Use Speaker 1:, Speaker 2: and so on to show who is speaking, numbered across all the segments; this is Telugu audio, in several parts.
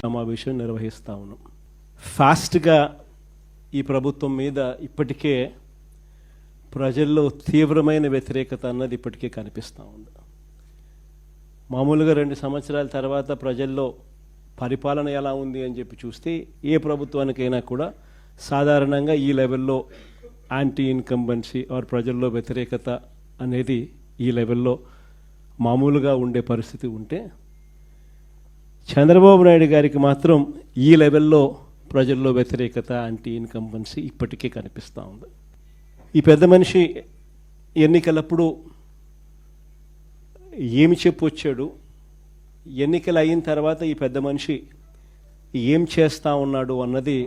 Speaker 1: సమావేశం నిర్వహిస్తూ ఉన్నాం. ఫాస్ట్గా ఈ ప్రభుత్వం మీద ఇప్పటికే ప్రజల్లో తీవ్రమైన వ్యతిరేకత అన్నది ఇప్పటికే కనిపిస్తూ ఉంది. మామూలుగా 2 సంవత్సరాల తర్వాత ప్రజల్లో పరిపాలన ఎలా ఉంది అని చెప్పి చూస్తే ఏ ప్రభుత్వానికైనా కూడా సాధారణంగా ఈ లెవెల్లో యాంటీ ఇన్కంబెన్సీ ఆర్ ప్రజల్లో వ్యతిరేకత అనేది ఈ లెవెల్లో మామూలుగా ఉండే పరిస్థితి ఉంటే, చంద్రబాబు నాయుడు గారికి మాత్రం ఈ లెవెల్లో ప్రజల్లో వ్యతిరేకత యాంటీ ఇన్కంబెన్సీ ఇప్పటికే కనిపిస్తూ ఉంది. ఈ పెద్ద మనిషి ఎన్నికలప్పుడు ఏమి చెప్పొచ్చాడు, ఎన్నికలు అయిన తర్వాత ఈ పెద్ద మనిషి ఏం చేస్తూ ఉన్నాడు అన్నది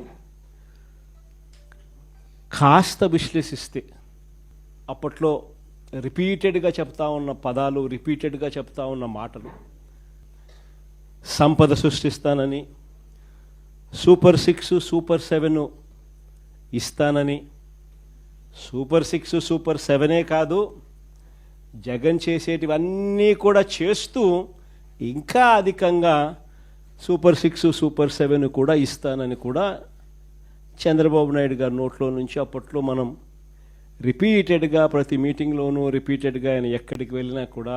Speaker 1: కాస్త విశ్లేషిస్తే అప్పట్లో రిపీటెడ్గా చెప్తా ఉన్న పదాలు, రిపీటెడ్గా చెప్తా ఉన్న మాటలు, సంపద సృష్టిస్తానని, సూపర్ 6 సూపర్ 7 ఇస్తానని, సూపర్ 6 సూపర్ 7 కాదు, జగన్ చేసేటివన్నీ కూడా చేస్తూ ఇంకా అధికంగా సూపర్ 6 సూపర్ 7 కూడా ఇస్తానని కూడా చంద్రబాబు నాయుడు గారి నోట్లో నుంచి అప్పట్లో మనం రిపీటెడ్గా ప్రతి మీటింగ్లోనూ రిపీటెడ్గా ఆయన ఎక్కడికి వెళ్ళినా కూడా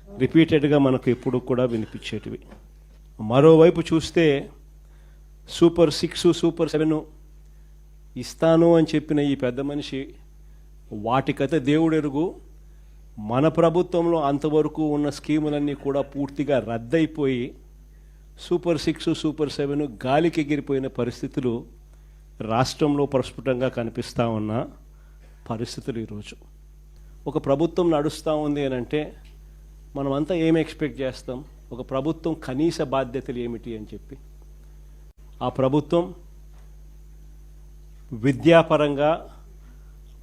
Speaker 1: రిపీటెడ్గా మనకు ఎప్పుడు కూడా వినిపించేటివి. మరోవైపు చూస్తే సూపర్ 6 సూపర్ 7 ఇస్తాను అని చెప్పిన ఈ పెద్ద మనిషి వాటికైతే దేవుడెరుగు, మన ప్రభుత్వంలో అంతవరకు ఉన్న స్కీములన్నీ కూడా పూర్తిగా రద్దయిపోయి సూపర్ 6 సూపర్ 7 గాలికి ఎగిరిపోయిన పరిస్థితులు రాష్ట్రంలో ప్రస్ఫుటంగా కనిపిస్తూ ఉన్న పరిస్థితులు. ఈరోజు ఒక ప్రభుత్వం నడుస్తూ ఉంది అని అంటే మనమంతా ఏమి ఎక్స్పెక్ట్ చేస్తాం? ఒక ప్రభుత్వం కనీస బాధ్యతలు ఏమిటి అని చెప్పి, ఆ ప్రభుత్వం విద్యాపరంగా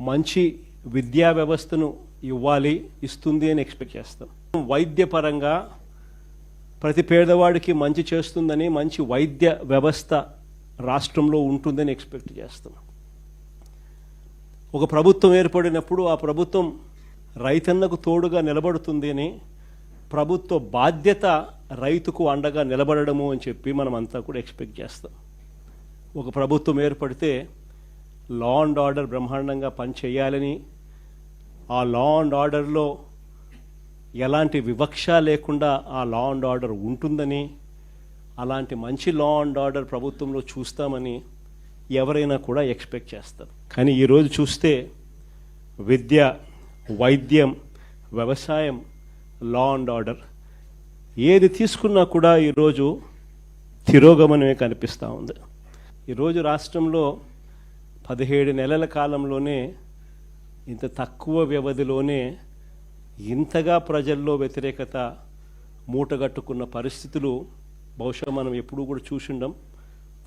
Speaker 1: మంచి విద్యా వ్యవస్థను ఇవ్వాలి, ఇస్తుంది అని ఎక్స్పెక్ట్ చేస్తాం. వైద్యపరంగా ప్రతి పేదవాడికి మంచి చేస్తుందని, మంచి వైద్య వ్యవస్థ రాష్ట్రంలో ఉంటుందని ఎక్స్పెక్ట్ చేస్తాం. ఒక ప్రభుత్వం ఏర్పడినప్పుడు ఆ ప్రభుత్వం రైతన్నకు తోడుగా నిలబడుతుంది అని, ప్రభుత్వ బాధ్యత రైతుకు అండగా నిలబడము అని చెప్పి మనం అంతా కూడా ఎక్స్పెక్ట్ చేస్తాం. ఒక ప్రభుత్వం ఏర్పడితే లా అండ్ ఆర్డర్ బ్రహ్మాండంగా పనిచేయాలని, ఆ లా అండ్ ఆర్డర్లో ఎలాంటి వివక్ష లేకుండా ఆ లా అండ్ ఆర్డర్ ఉంటుందని, అలాంటి మంచి లా అండ్ ఆర్డర్ ప్రభుత్వంలో చూస్తామని ఎవరైనా కూడా ఎక్స్పెక్ట్ చేస్తారు. కానీ ఈరోజు చూస్తే విద్య, వైద్యం, వ్యవసాయం, లా అండ్ ఆర్డర్ ఏది తీసుకున్నా కూడా ఈరోజు తిరోగమనమే కనిపిస్తూ ఉంది. ఈరోజు రాష్ట్రంలో 17 నెలల కాలంలోనే, ఇంత తక్కువ వ్యవధిలోనే ఇంతగా ప్రజల్లో వ్యతిరేకత మూటగట్టుకున్న పరిస్థితులు బహుశా మనం ఎప్పుడూ కూడా చూసిండం.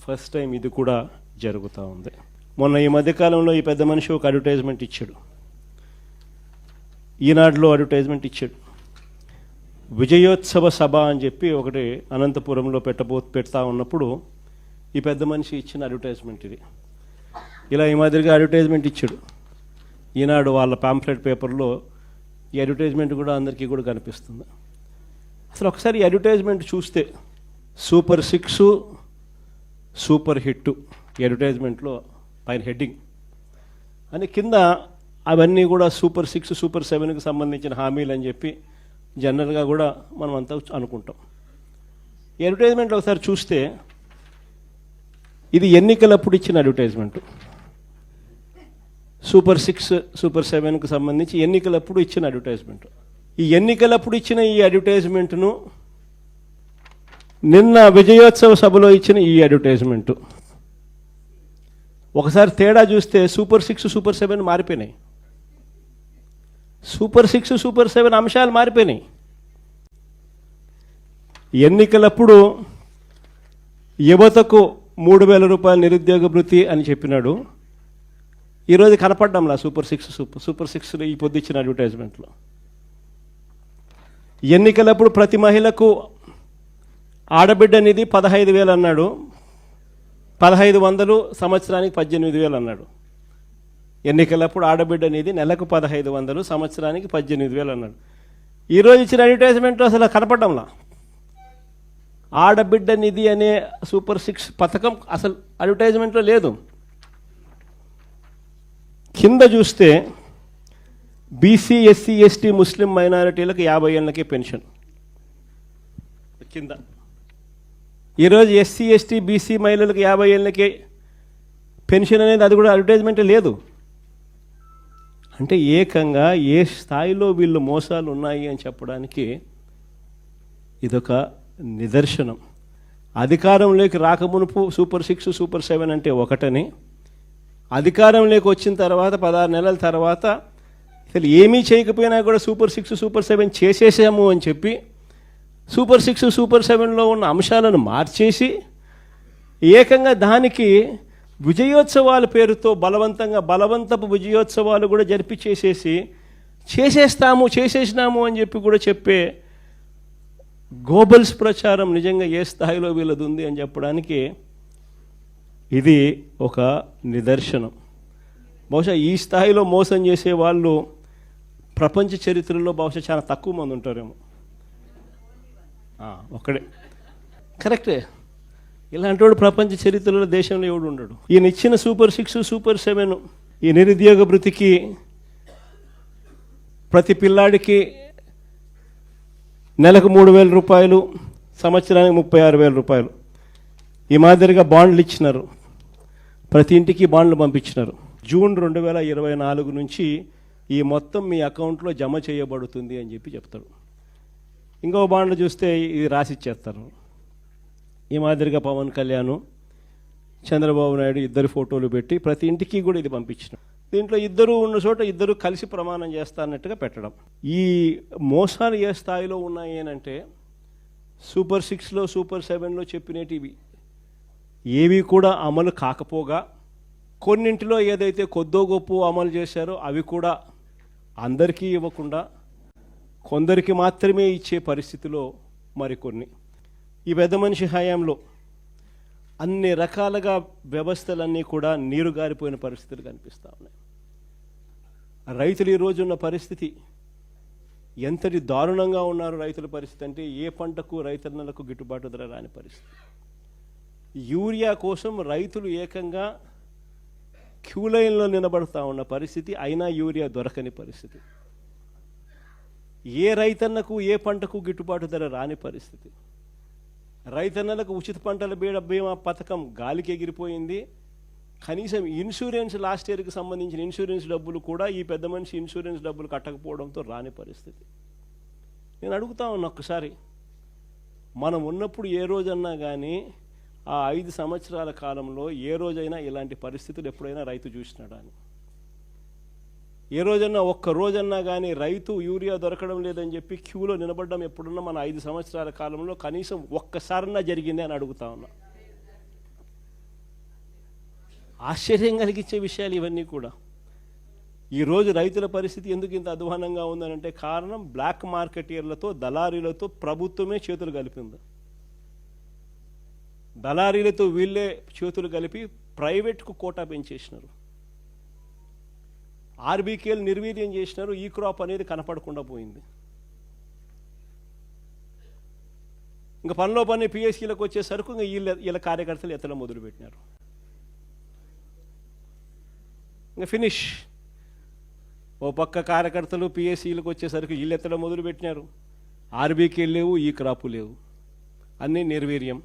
Speaker 1: ఫస్ట్ టైం ఇది కూడా జరుగుతూ ఉంది. మొన్న ఈ మధ్యకాలంలో ఈ పెద్ద మనిషి ఒక అడ్వర్టైజ్మెంట్ ఇచ్చాడు, ఈనాడులో అడ్వర్టైజ్మెంట్ ఇచ్చాడు. విజయోత్సవ సభ అని చెప్పి ఒకటి అనంతపురంలో పెడతా ఉన్నప్పుడు ఈ పెద్ద మనిషి ఇచ్చిన అడ్వర్టైజ్మెంట్ ఇది. ఇలా ఈ మాదిరిగా అడ్వర్టైజ్మెంట్ ఇచ్చాడు. ఈనాడు వాళ్ళ పాంఫ్లెట్ పేపర్లో ఈ అడ్వర్టైజ్మెంట్ కూడా అందరికీ కూడా కనిపిస్తుంది. అసలు ఒకసారి ఈ అడ్వర్టైజ్మెంట్ చూస్తే సూపర్ 6 సూపర్ హిట్ ఈ అడ్వర్టైజ్మెంట్లో పైన హెడ్డింగ్ అని, కింద అవన్నీ కూడా సూపర్ 6 సూపర్ 7కి సంబంధించిన హామీలు అని చెప్పి జనరల్గా కూడా మనం అంతా అనుకుంటాం. ఈ అడ్వర్టైజ్మెంట్లో ఒకసారి చూస్తే ఇది ఎన్నికలప్పుడు ఇచ్చిన అడ్వర్టైజ్మెంట్. సూపర్ 6 సూపర్ 7కి సంబంధించి ఎన్నికలప్పుడు ఇచ్చిన అడ్వర్టైజ్మెంట్. ఈ ఎన్నికలప్పుడు ఇచ్చిన ఈ అడ్వర్టైజ్మెంట్ను నిన్న విజయోత్సవ సభలో ఇచ్చిన ఈ అడ్వర్టైజ్మెంటు ఒకసారి తేడా చూస్తే సూపర్ 6 సూపర్ 7 మారిపోయినాయి. సూపర్ 6 సూపర్ 7 అంశాలు మారిపోయినాయి. ఎన్నికలప్పుడు యువతకు 3,000 రూపాయల నిరుద్యోగ భృతి అని చెప్పినాడు. ఈరోజు కనపడ్డంలా సూపర్ 6 ఈ పొద్దు ఇచ్చిన అడ్వర్టైజ్మెంట్లో. ఎన్నికలప్పుడు ప్రతి మహిళకు ఆడబిడ్డ నిధి 15,000 అన్నాడు, 1,500 సంవత్సరానికి 18,000 అన్నాడు. ఎన్నికలప్పుడు ఆడబిడ్డ నిధి నెలకు 1,500 సంవత్సరానికి 18,000 అన్నాడు. ఈరోజు ఇచ్చిన అడ్వర్టైజ్మెంట్ అసలు కనపడంలా. ఆడబిడ్డ నిధి అనే సూపర్ 6 పథకం అసలు అడ్వర్టైజ్మెంట్లో లేదు. కింద చూస్తే బీసీ, ఎస్సీ, ఎస్టీ, ముస్లిం మైనారిటీలకు 50 ఏళ్ళకే పెన్షన్ కింద. ఈరోజు ఎస్సీ, ఎస్టీ, బీసీ మహిళలకు 50 ఏళ్ళకే పెన్షన్ అనేది అది కూడా అడ్వర్టైజ్మెంట్ లేదు. అంటే ఏకంగా ఏ స్థాయిలో వీళ్ళు మోసాలు ఉన్నాయి అని చెప్పడానికి ఇదొక నిదర్శనం. అధికారంలోకి రాకమునుపు సూపర్ 6, సూపర్ 7 అంటే ఒకటని, అధికారంలోకి వచ్చిన తర్వాత 16 నెలల తర్వాత అసలు ఏమీ చేయకపోయినా కూడా సూపర్ 6, సూపర్ 7 చేసేసాము అని చెప్పి సూపర్ 6, సూపర్ 7లో ఉన్న అంశాలను మార్చేసి ఏకంగా దానికి విజయోత్సవాల పేరుతో బలవంతపు విజయోత్సవాలు కూడా చేసేసినాము అని చెప్పి కూడా చెప్పే గోబల్స్ ప్రచారం నిజంగా ఏ స్థాయిలో వీళ్ళది ఉంది అని చెప్పడానికి ఇది ఒక నిదర్శనం. బహుశా ఈ స్థాయిలో మోసం చేసే వాళ్ళు ప్రపంచ చరిత్రలో బహుశా చాలా తక్కువ మంది ఉంటారేమో. ఒక్కడే కరెక్టే. ఇలాంటి వాడు ప్రపంచ చరిత్రలో దేశంలో ఎవడు ఉండడు. ఈయన ఇచ్చిన సూపర్ 6, సూపర్ 7 ఈ నిరుద్యోగ భృతికి ప్రతి పిల్లాడికి నెలకు 3,000 రూపాయలు, సంవత్సరానికి 36,000 రూపాయలు. ఈ మాదిరిగా బాండ్లు ఇచ్చినారు, ప్రతి ఇంటికి బాండ్లు పంపించినారు. జూన్ 2024 నుంచి ఈ మొత్తం మీ అకౌంట్లో జమ చేయబడుతుంది అని చెప్పి చెప్తారు. ఇంకో బాండ్లు చూస్తే ఇది రాసిచ్చేస్తారు. ఈ మాదిరిగా పవన్ కళ్యాణ్, చంద్రబాబు నాయుడు ఇద్దరు ఫోటోలు పెట్టి ప్రతి ఇంటికి కూడా ఇది పంపించిన. దీంట్లో ఇద్దరు ఉన్న చోట ఇద్దరు కలిసి ప్రమాణం చేస్తారన్నట్టుగా పెట్టడం. ఈ మోసాలు ఏ స్థాయిలో ఉన్నాయి అంటే సూపర్ 6లో, సూపర్ 7లో చెప్పినటివి ఏవి కూడా అమలు కాకపోగా, కొన్నింటిలో ఏదైతే కొద్దో గొప్ప అమలు చేశారో అవి కూడా అందరికీ ఇవ్వకుండా కొందరికి మాత్రమే ఇచ్చే పరిస్థితిలో మరికొన్ని. ఈ పెద్ద మనిషి హయాంలో అన్ని రకాలుగా వ్యవస్థలన్నీ కూడా నీరుగారిపోయిన పరిస్థితులు కనిపిస్తూ ఉన్నాయి. రైతులు ఈరోజు ఉన్న పరిస్థితి ఎంతటి దారుణంగా ఉన్నారు. రైతుల పరిస్థితి అంటే ఏ పంటకు రైతన్నలకు గిట్టుబాటు ధర రాని పరిస్థితి. యూరియా కోసం రైతులు ఏకంగా క్యూ లైన్లో నిలబడుతూ ఉన్న పరిస్థితి, అయినా యూరియా దొరకని పరిస్థితి. ఏ రైతన్నకు ఏ పంటకు గిట్టుబాటు ధర రాని పరిస్థితి. రైతన్నలకు ఉచిత పంటల బీమా పథకం గాలికి ఎగిరిపోయింది. కనీసం ఇన్సూరెన్స్ లాస్ట్ ఇయర్కి సంబంధించిన ఇన్సూరెన్స్ డబ్బులు కూడా ఈ పెద్ద మనిషి ఇన్సూరెన్స్ డబ్బులు కట్టకపోవడంతో రాని పరిస్థితి. నేను అడుగుతా ఉన్నా, ఒక్కసారి మనం ఉన్నప్పుడు ఏ రోజన్నా కానీ ఆ 5 సంవత్సరాల కాలంలో ఏ రోజైనా ఇలాంటి పరిస్థితులు ఎప్పుడైనా రైతు చూసినాడా అని? ఏ రోజన్నా ఒక్క రోజన్నా కానీ రైతు యూరియా దొరకడం లేదని చెప్పి క్యూలో నిలబడడం ఎప్పుడున్నా మన 5 సంవత్సరాల కాలంలో కనీసం ఒక్కసారన్నా జరిగింది అని అడుగుతా ఉన్నా. ఆశ్చర్యం కలిగించే విషయాలు ఇవన్నీ కూడా. ఈరోజు రైతుల పరిస్థితి ఎందుకు ఇంత అధ్వానంగా ఉందనంటే కారణం బ్లాక్ మార్కెటీర్లతో, దళారీలతో ప్రభుత్వమే చేతులు కలిపింది. దళారీలతో వీళ్ళే చేతులు కలిపి ప్రైవేట్కు కోటా పెంచేసినారు. ఆర్బీకేలు నిర్వీర్యం చేసినారు. ఈ క్రాప్ అనేది కనపడకుండా పోయింది. ఇంకా పనిలో పని పిఎస్సీలకు వచ్చేసరికి ఇంకా వీళ్ళ కార్యకర్తలు ఎత్తడం మొదలుపెట్టినారు. ఇంకా ఫినిష్. ఓ పక్క కార్యకర్తలు పిఎస్సీలకు వచ్చేసరికి వీళ్ళు ఎత్తడం మొదలుపెట్టినారు. ఆర్బీకేలు లేవు, ఈ క్రాపు లేవు, అన్నీ నిర్వీర్యం.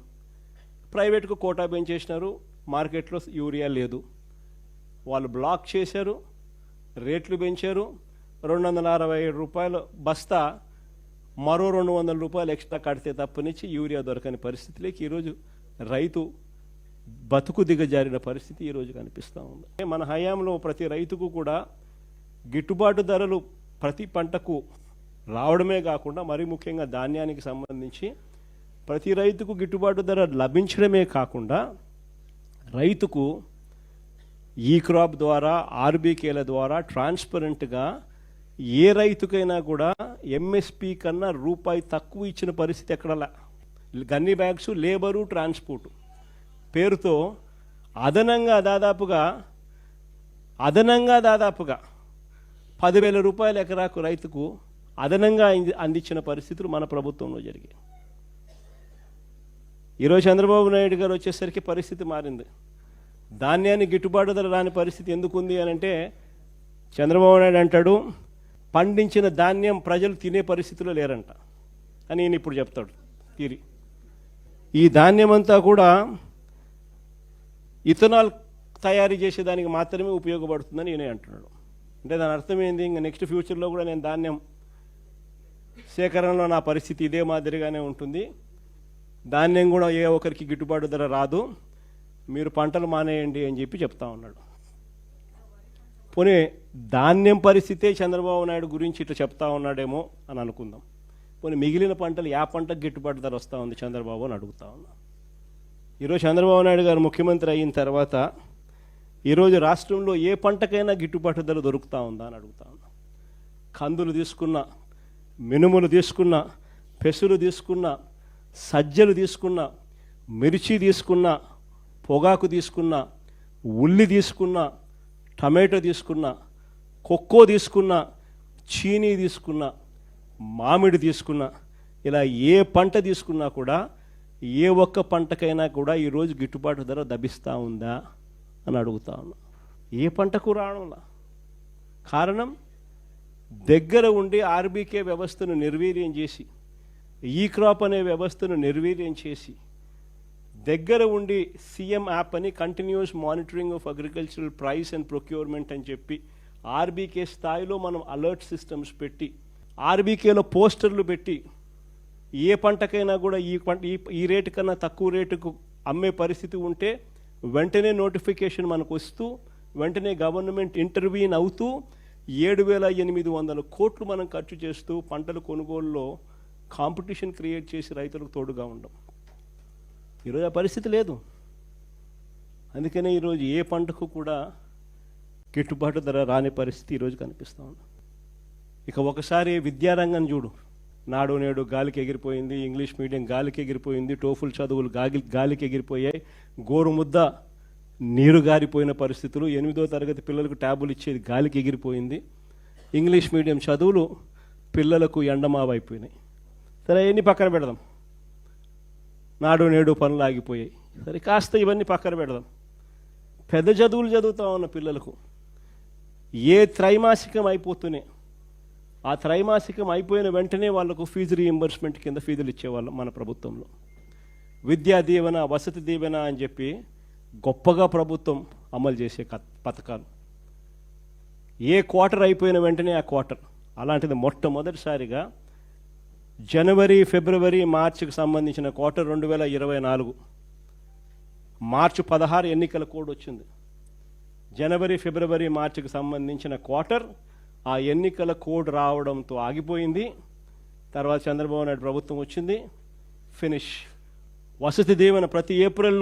Speaker 1: ప్రైవేట్కు కోటా పెంచేసినారు. మార్కెట్లో యూరియా లేదు, వాళ్ళు బ్లాక్ చేశారు, రేట్లు పెంచారు. 267 రూపాయలు బస్తా, మరో 200 రూపాయలు ఎక్స్ట్రా కడితే తప్పనిచ్చి యూరియా దొరకని పరిస్థితిలోకి ఈరోజు రైతు బతుకు దిగజారిన పరిస్థితి ఈరోజు కనిపిస్తూ ఉంది. మన హయాంలో ప్రతి రైతుకు కూడా గిట్టుబాటు ధరలు ప్రతి పంటకు రావడమే కాకుండా మరీ ముఖ్యంగా ధాన్యానికి సంబంధించి ప్రతి రైతుకు గిట్టుబాటు ధర లభించడమే కాకుండా రైతుకు ఈ క్రాప్ ద్వారా, ఆర్బీకేల ద్వారా ట్రాన్స్పరెంట్గా ఏ రైతుకైనా కూడా ఎంఎస్పి కన్నా రూపాయి తక్కువ ఇచ్చిన పరిస్థితి ఎక్కడలా. గన్ని బ్యాగ్స్, లేబరు, ట్రాన్స్పోర్టు పేరుతో అదనంగా దాదాపుగా 10,000 రూపాయల ఎకరాకు రైతుకు అదనంగా అందించిన పరిస్థితులు మన ప్రభుత్వంలో జరిగాయి. ఈరోజు చంద్రబాబు నాయుడు గారు వచ్చేసరికి పరిస్థితి మారింది. ధాన్యాన్ని గిట్టుబాటు ధర రాని పరిస్థితి ఎందుకుంది అని అంటే చంద్రబాబు నాయుడు అంటాడు పండించిన ధాన్యం ప్రజలు తినే పరిస్థితిలో లేరంట అని ఈయన ఇప్పుడు చెప్తాడు తీరి. ఈ ధాన్యం అంతా కూడా ఇథనాల్ తయారు చేసేదానికి మాత్రమే ఉపయోగపడుతుందని ఈయనే అంటున్నాడు. అంటే దాని అర్థం ఏంది, ఇంకా నెక్స్ట్ ఫ్యూచర్లో కూడా నేను ధాన్యం సేకరణలో నా పరిస్థితి ఇదే మాదిరిగానే ఉంటుంది, ధాన్యం కూడా ఏ ఒక్కరికి గిట్టుబాటు ధర రాదు, మీరు పంటలు మానేయండి అని చెప్పి చెప్తా ఉన్నాడు. పోనీ ధాన్యం పరిస్థితే చంద్రబాబు నాయుడు గురించి ఇట్లా చెప్తా ఉన్నాడేమో అని అనుకుందాం. పోనీ మిగిలిన పంటలు యా పంటకు గిట్టుబాటు ధర వస్తూ ఉంది చంద్రబాబు అని అడుగుతా ఉన్నా. ఈరోజు చంద్రబాబు నాయుడు గారు ముఖ్యమంత్రి అయిన తర్వాత ఈరోజు రాష్ట్రంలో ఏ పంటకైనా గిట్టుబాటు ధర దొరుకుతూ ఉందా అని అడుగుతా ఉన్నా. కందులు తీసుకున్నా, మినుములు తీసుకున్నా, పెసులు తీసుకున్నా, సజ్జలు తీసుకున్నా, మిర్చి తీసుకున్నా, పొగాకు తీసుకున్నా, ఉల్లి తీసుకున్నా, టమాటో తీసుకున్నా, కొక్కో తీసుకున్నా, చీనీ తీసుకున్నా, మామిడి తీసుకున్నా, ఇలా ఏ పంట తీసుకున్నా కూడా ఏ ఒక్క పంటకైనా కూడా ఈరోజు గిట్టుబాటు ధర లభిస్తూ ఉందా అని అడుగుతా ఉన్నా. ఏ పంటకు రావడంలా. కారణం దగ్గర ఉండి ఆర్బీకే వ్యవస్థను నిర్వీర్యం చేసి, ఈ క్రాప్ అనే వ్యవస్థను నిర్వీర్యం చేసి, దగ్గర ఉండి సీఎం యాప్ అని continuous monitoring of agricultural price and procurement అని చెప్పి ఆర్బీకే స్థాయిలో మనం అలర్ట్ సిస్టమ్స్ పెట్టి, ఆర్బీకేలో పోస్టర్లు పెట్టి ఏ పంటకైనా కూడా ఈ రేటు కన్నా తక్కువ రేటుకు అమ్మే పరిస్థితి ఉంటే వెంటనే నోటిఫికేషన్ మనకు వస్తూ వెంటనే గవర్నమెంట్ ఇంటర్వ్యూన్ అవుతూ 7,800 కోట్లు మనం ఖర్చు చేస్తూ పంటల కొనుగోలులో కాంపిటీషన్ క్రియేట్ చేసి రైతులకు తోడుగా ఉండం. ఈరోజు ఆ పరిస్థితి లేదు. అందుకనే ఈరోజు ఏ పంటకు కూడా గిట్టుబాటు ధర రాని పరిస్థితి ఈరోజు కనిపిస్తూ ఉంది. ఇక ఒకసారి విద్యారంగం చూడు, నాడు నేడు గాలికి ఎగిరిపోయింది, ఇంగ్లీష్ మీడియం గాలికి ఎగిరిపోయింది, టోఫుల్ చదువులు గాలికి ఎగిరిపోయాయి, గోరుముద్ద నీరు గారిపోయిన పరిస్థితులు, 8వ తరగతి పిల్లలకు ట్యాబులు ఇచ్చేది గాలికి ఎగిరిపోయింది, ఇంగ్లీష్ మీడియం చదువులు పిల్లలకు ఎండమావైపోయినాయి. సరే ఎన్ని పక్కన పెడదాం, నాడు నేడు పనులు ఆగిపోయాయి, సరే కాస్త ఇవన్నీ పక్కన పెడదాం. పెద్ద చదువులు చదువుతా ఉన్న పిల్లలకు ఏ త్రైమాసికం అయిపోతూనే ఆ త్రైమాసికం అయిపోయిన వెంటనే వాళ్లకు ఫీజు రీయింబర్స్మెంట్ కింద ఫీజులు ఇచ్చేవాళ్ళం మన ప్రభుత్వంలో. విద్యా దీవెన, వసతి దీవెన అని చెప్పి గొప్పగా ప్రభుత్వం అమలు చేసే పథకాలు. ఏ క్వార్టర్ అయిపోయిన వెంటనే ఆ క్వార్టర్. అలాంటిది మొట్టమొదటిసారిగా జనవరి, ఫిబ్రవరి, మార్చికి సంబంధించిన క్వార్టర్ 2024 మార్చి 16 ఎన్నికల కోడ్ వచ్చింది. జనవరి, ఫిబ్రవరి, మార్చికి సంబంధించిన క్వార్టర్ ఆ ఎన్నికల కోడ్ రావడంతో ఆగిపోయింది. తర్వాత చంద్రబాబు నాయుడు ప్రభుత్వం వచ్చింది, ఫినిష్. వసతి దీవెన ప్రతి ఏప్రిల్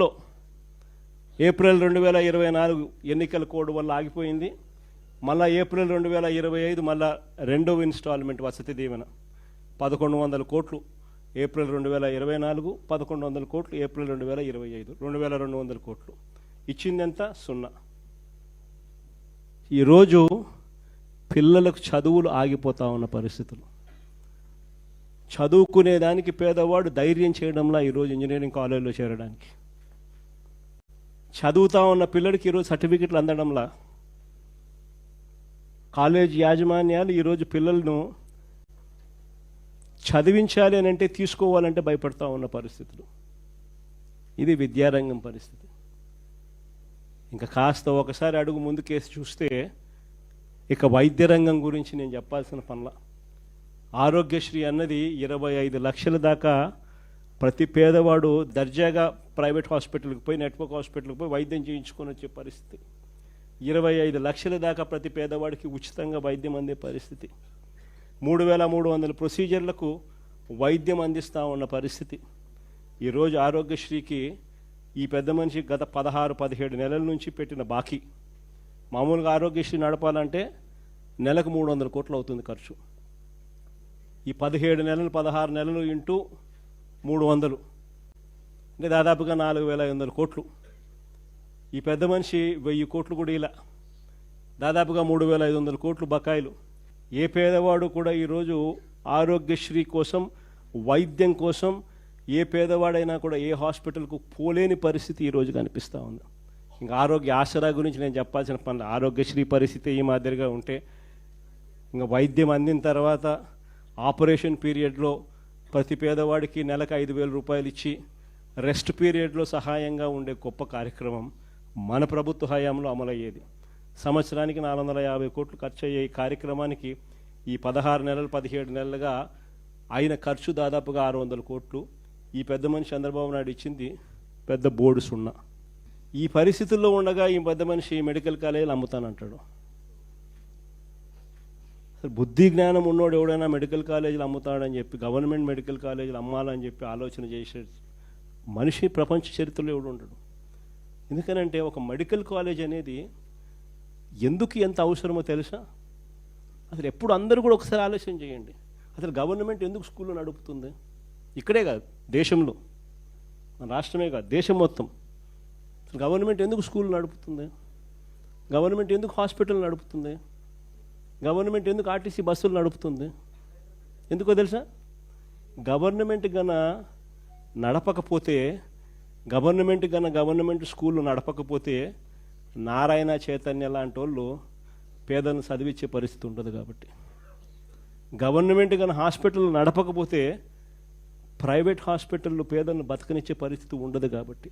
Speaker 1: 2024 ఎన్నికల కోడ్ వల్ల ఆగిపోయింది. మళ్ళా ఏప్రిల్ 2025 మళ్ళా రెండవ ఇన్స్టాల్మెంట్ వసతి దీవెన 1,100 కోట్లు ఏప్రిల్ 2024, 1,100 కోట్లు ఏప్రిల్ 2025, 2,200 కోట్లు. ఇచ్చిందెంత? 0. ఈరోజు పిల్లలకు చదువులు ఆగిపోతా ఉన్న పరిస్థితులు. చదువుకునేదానికి పేదవాడు ధైర్యం చేయడంలా ఈరోజు ఇంజనీరింగ్ కాలేజీలో చేరడానికి. చదువుతా ఉన్న పిల్లడికి ఈరోజు సర్టిఫికెట్లు అందడంలా. కాలేజ్ యాజమాన్యాలు ఈరోజు పిల్లలను చదివించాలి అని అంటే, తీసుకోవాలంటే భయపడతా ఉన్న పరిస్థితులు. ఇది విద్యారంగం పరిస్థితి. ఇంకా కాస్త ఒకసారి అడుగు ముందుకేసి చూస్తే ఇక వైద్య రంగం గురించి నేను చెప్పాల్సిన పనుల. ఆరోగ్యశ్రీ అన్నది 25 లక్షల దాకా ప్రతి పేదవాడు దర్జాగా ప్రైవేట్ హాస్పిటల్కి పోయి, నెట్వర్క్ హాస్పిటల్కి పోయి వైద్యం చేయించుకొని వచ్చే పరిస్థితి. 25 లక్షల దాకా ప్రతి పేదవాడికి ఉచితంగా వైద్యం అందే పరిస్థితి. 3,300 ప్రొసీజర్లకు వైద్యం అందిస్తూ ఉన్న పరిస్థితి. ఈరోజు ఆరోగ్యశ్రీకి ఈ పెద్ద మనిషి గత 16-17 నెలల నుంచి పెట్టిన బాకీ. మామూలుగా ఆరోగ్యశ్రీ నడపాలంటే నెలకు 300 కోట్లు అవుతుంది ఖర్చు. ఈ 17 నెలలు 16 నెలలు ఇంటూ 300 అంటే దాదాపుగా 4,500 కోట్లు. ఈ పెద్ద మనిషి 1000 కోట్లు కూడా ఇలా దాదాపుగా 3,500 కోట్లు బకాయిలు. ఏ పేదవాడు కూడా ఈరోజు ఆరోగ్యశ్రీ కోసం, వైద్యం కోసం ఏ పేదవాడైనా కూడా ఏ హాస్పిటల్కు పోలేని పరిస్థితి ఈరోజు కనిపిస్తూ ఉంది. ఇంకా ఆరోగ్య ఆసరా గురించి నేను చెప్పాల్సిన పనులు, ఆరోగ్యశ్రీ పరిస్థితి ఈ మాదిరిగా ఉంటే ఇంకా వైద్యం అందిన తర్వాత ఆపరేషన్ పీరియడ్లో ప్రతి పేదవాడికి నెలకు 5,000 రూపాయలు ఇచ్చి రెస్ట్ పీరియడ్లో సహాయంగా ఉండే గొప్ప కార్యక్రమం మన ప్రభుత్వ హయాంలో అమలయ్యేది. సంవత్సరానికి 450 కోట్లు ఖర్చు అయ్యే ఈ కార్యక్రమానికి ఈ 16 నెలలు 17 నెలలుగా అయిన ఖర్చు దాదాపుగా 600 కోట్లు. ఈ పెద్ద మనిషి చంద్రబాబు నాయుడు ఇచ్చింది పెద్ద బోర్డు సున్నా. ఈ పరిస్థితుల్లో ఉండగా ఈ పెద్ద మనిషి మెడికల్ కాలేజీలు అమ్ముతానంటాడు. అసలు బుద్ధి జ్ఞానం ఉన్నోడు ఎవడైనా మెడికల్ కాలేజీలు అమ్ముతాడని చెప్పి, గవర్నమెంట్ మెడికల్ కాలేజీలు అమ్మాలని చెప్పి ఆలోచన చేసే మనిషి ప్రపంచ చరిత్రలో ఎవడు ఉండడు. ఎందుకనంటే ఒక మెడికల్ కాలేజ్ అనేది ఎందుకు ఎంత అవసరమో తెలుసా? అసలు ఎప్పుడు అందరూ కూడా ఒకసారి ఆలోచన చేయండి. అసలు గవర్నమెంట్ ఎందుకు స్కూల్లో నడుపుతుంది? ఇక్కడే కాదు, దేశంలో, మన రాష్ట్రమే కాదు, దేశం మొత్తం. అసలు గవర్నమెంట్ ఎందుకు స్కూల్ నడుపుతుంది? గవర్నమెంట్ ఎందుకు హాస్పిటల్ నడుపుతుంది? గవర్నమెంట్ ఎందుకు ఆర్టీసీ బస్సులు నడుపుతుంది? ఎందుకో తెలుసా? గవర్నమెంట్ నడపకపోతే, గవర్నమెంట్ స్కూళ్ళు నడపకపోతే నారాయణ చైతన్య లాంటి వాళ్ళు పేదలను చదివించే పరిస్థితి ఉండదు. కాబట్టి గవర్నమెంట్ హాస్పిటల్ నడపకపోతే ప్రైవేట్ హాస్పిటళ్ళు పేదలను బతకనిచ్చే పరిస్థితి ఉండదు. కాబట్టి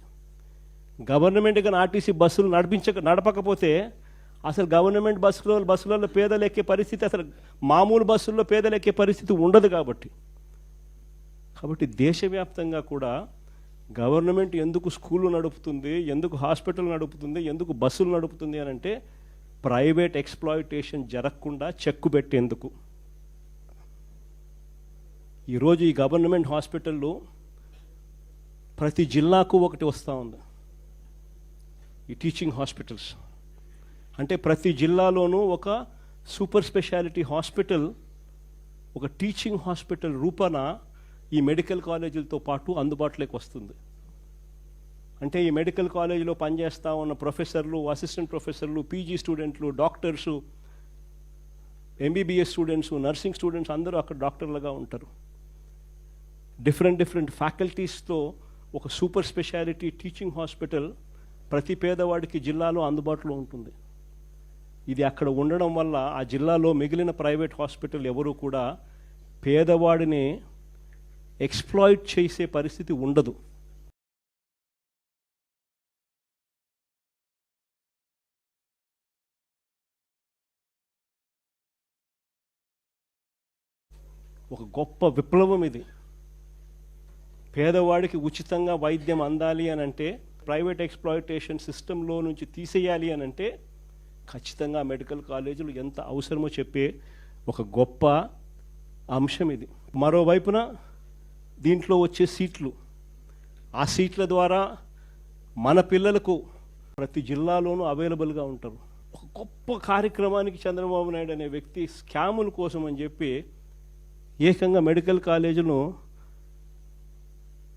Speaker 1: గవర్నమెంట్ ఆర్టీసీ బస్సులు నడపకపోతే అసలు గవర్నమెంట్ బస్సులలో పేదలు ఎక్కే పరిస్థితి, అసలు మామూలు బస్సుల్లో పేదలు ఎక్కే పరిస్థితి ఉండదు. కాబట్టి దేశవ్యాప్తంగా కూడా గవర్నమెంట్ ఎందుకు స్కూళ్ళు నడుపుతుంది, ఎందుకు హాస్పిటల్ నడుపుతుంది, ఎందుకు బస్సులు నడుపుతుంది అని అంటే ప్రైవేట్ ఎక్స్ప్లాయిటేషన్ జరగకుండా చెక్కు పెట్టేందుకు. ఈరోజు ఈ గవర్నమెంట్ హాస్పిటళ్ళు ప్రతి జిల్లాకు ఒకటి వస్తూ ఉంది. ఈ టీచింగ్ హాస్పిటల్స్ అంటే ప్రతి జిల్లాలోనూ ఒక సూపర్ స్పెషాలిటీ హాస్పిటల్, ఒక టీచింగ్ హాస్పిటల్ రూపాన ఈ మెడికల్ కాలేజీలతో పాటు అందుబాటులోకి వస్తుంది. అంటే ఈ మెడికల్ కాలేజీలో పనిచేస్తూ ఉన్న ప్రొఫెసర్లు, అసిస్టెంట్ ప్రొఫెసర్లు, పీజీ స్టూడెంట్లు, doctors, MBBS students, nursing students అందరూ అక్కడ డాక్టర్లుగా ఉంటారు. డిఫరెంట్ ఫ్యాకల్టీస్తో ఒక సూపర్ స్పెషాలిటీ టీచింగ్ హాస్పిటల్ ప్రతి పేదవాడికి జిల్లాలో అందుబాటులో ఉంటుంది. ఇది అక్కడ ఉండడం వల్ల ఆ జిల్లాలో మిగిలిన ప్రైవేట్ హాస్పిటల్ ఎవరు కూడా పేదవాడిని ఎక్స్ప్లాయిట్ చేసే పరిస్థితి ఉండదు. ఒక గొప్ప విప్లవం ఇది. పేదవాడికి ఉచితంగా వైద్యం అందాలి అని అంటే, ప్రైవేట్ ఎక్స్ప్లాయిటేషన్ సిస్టంలో నుంచి తీసేయాలి అని అంటే ఖచ్చితంగా మెడికల్ కాలేజీలు ఎంత అవసరమో చెప్పే ఒక గొప్ప అంశం ఇది. మరోవైపున దీంట్లో వచ్చే సీట్లు, ఆ సీట్ల ద్వారా మన పిల్లలకు ప్రతి జిల్లాలోనూ అవైలబుల్గా ఉంటారు. ఒక గొప్ప కార్యక్రమానికి చంద్రబాబు నాయుడు అనే వ్యక్తి స్కాముల కోసం అని చెప్పి ఏకంగా మెడికల్ కాలేజీను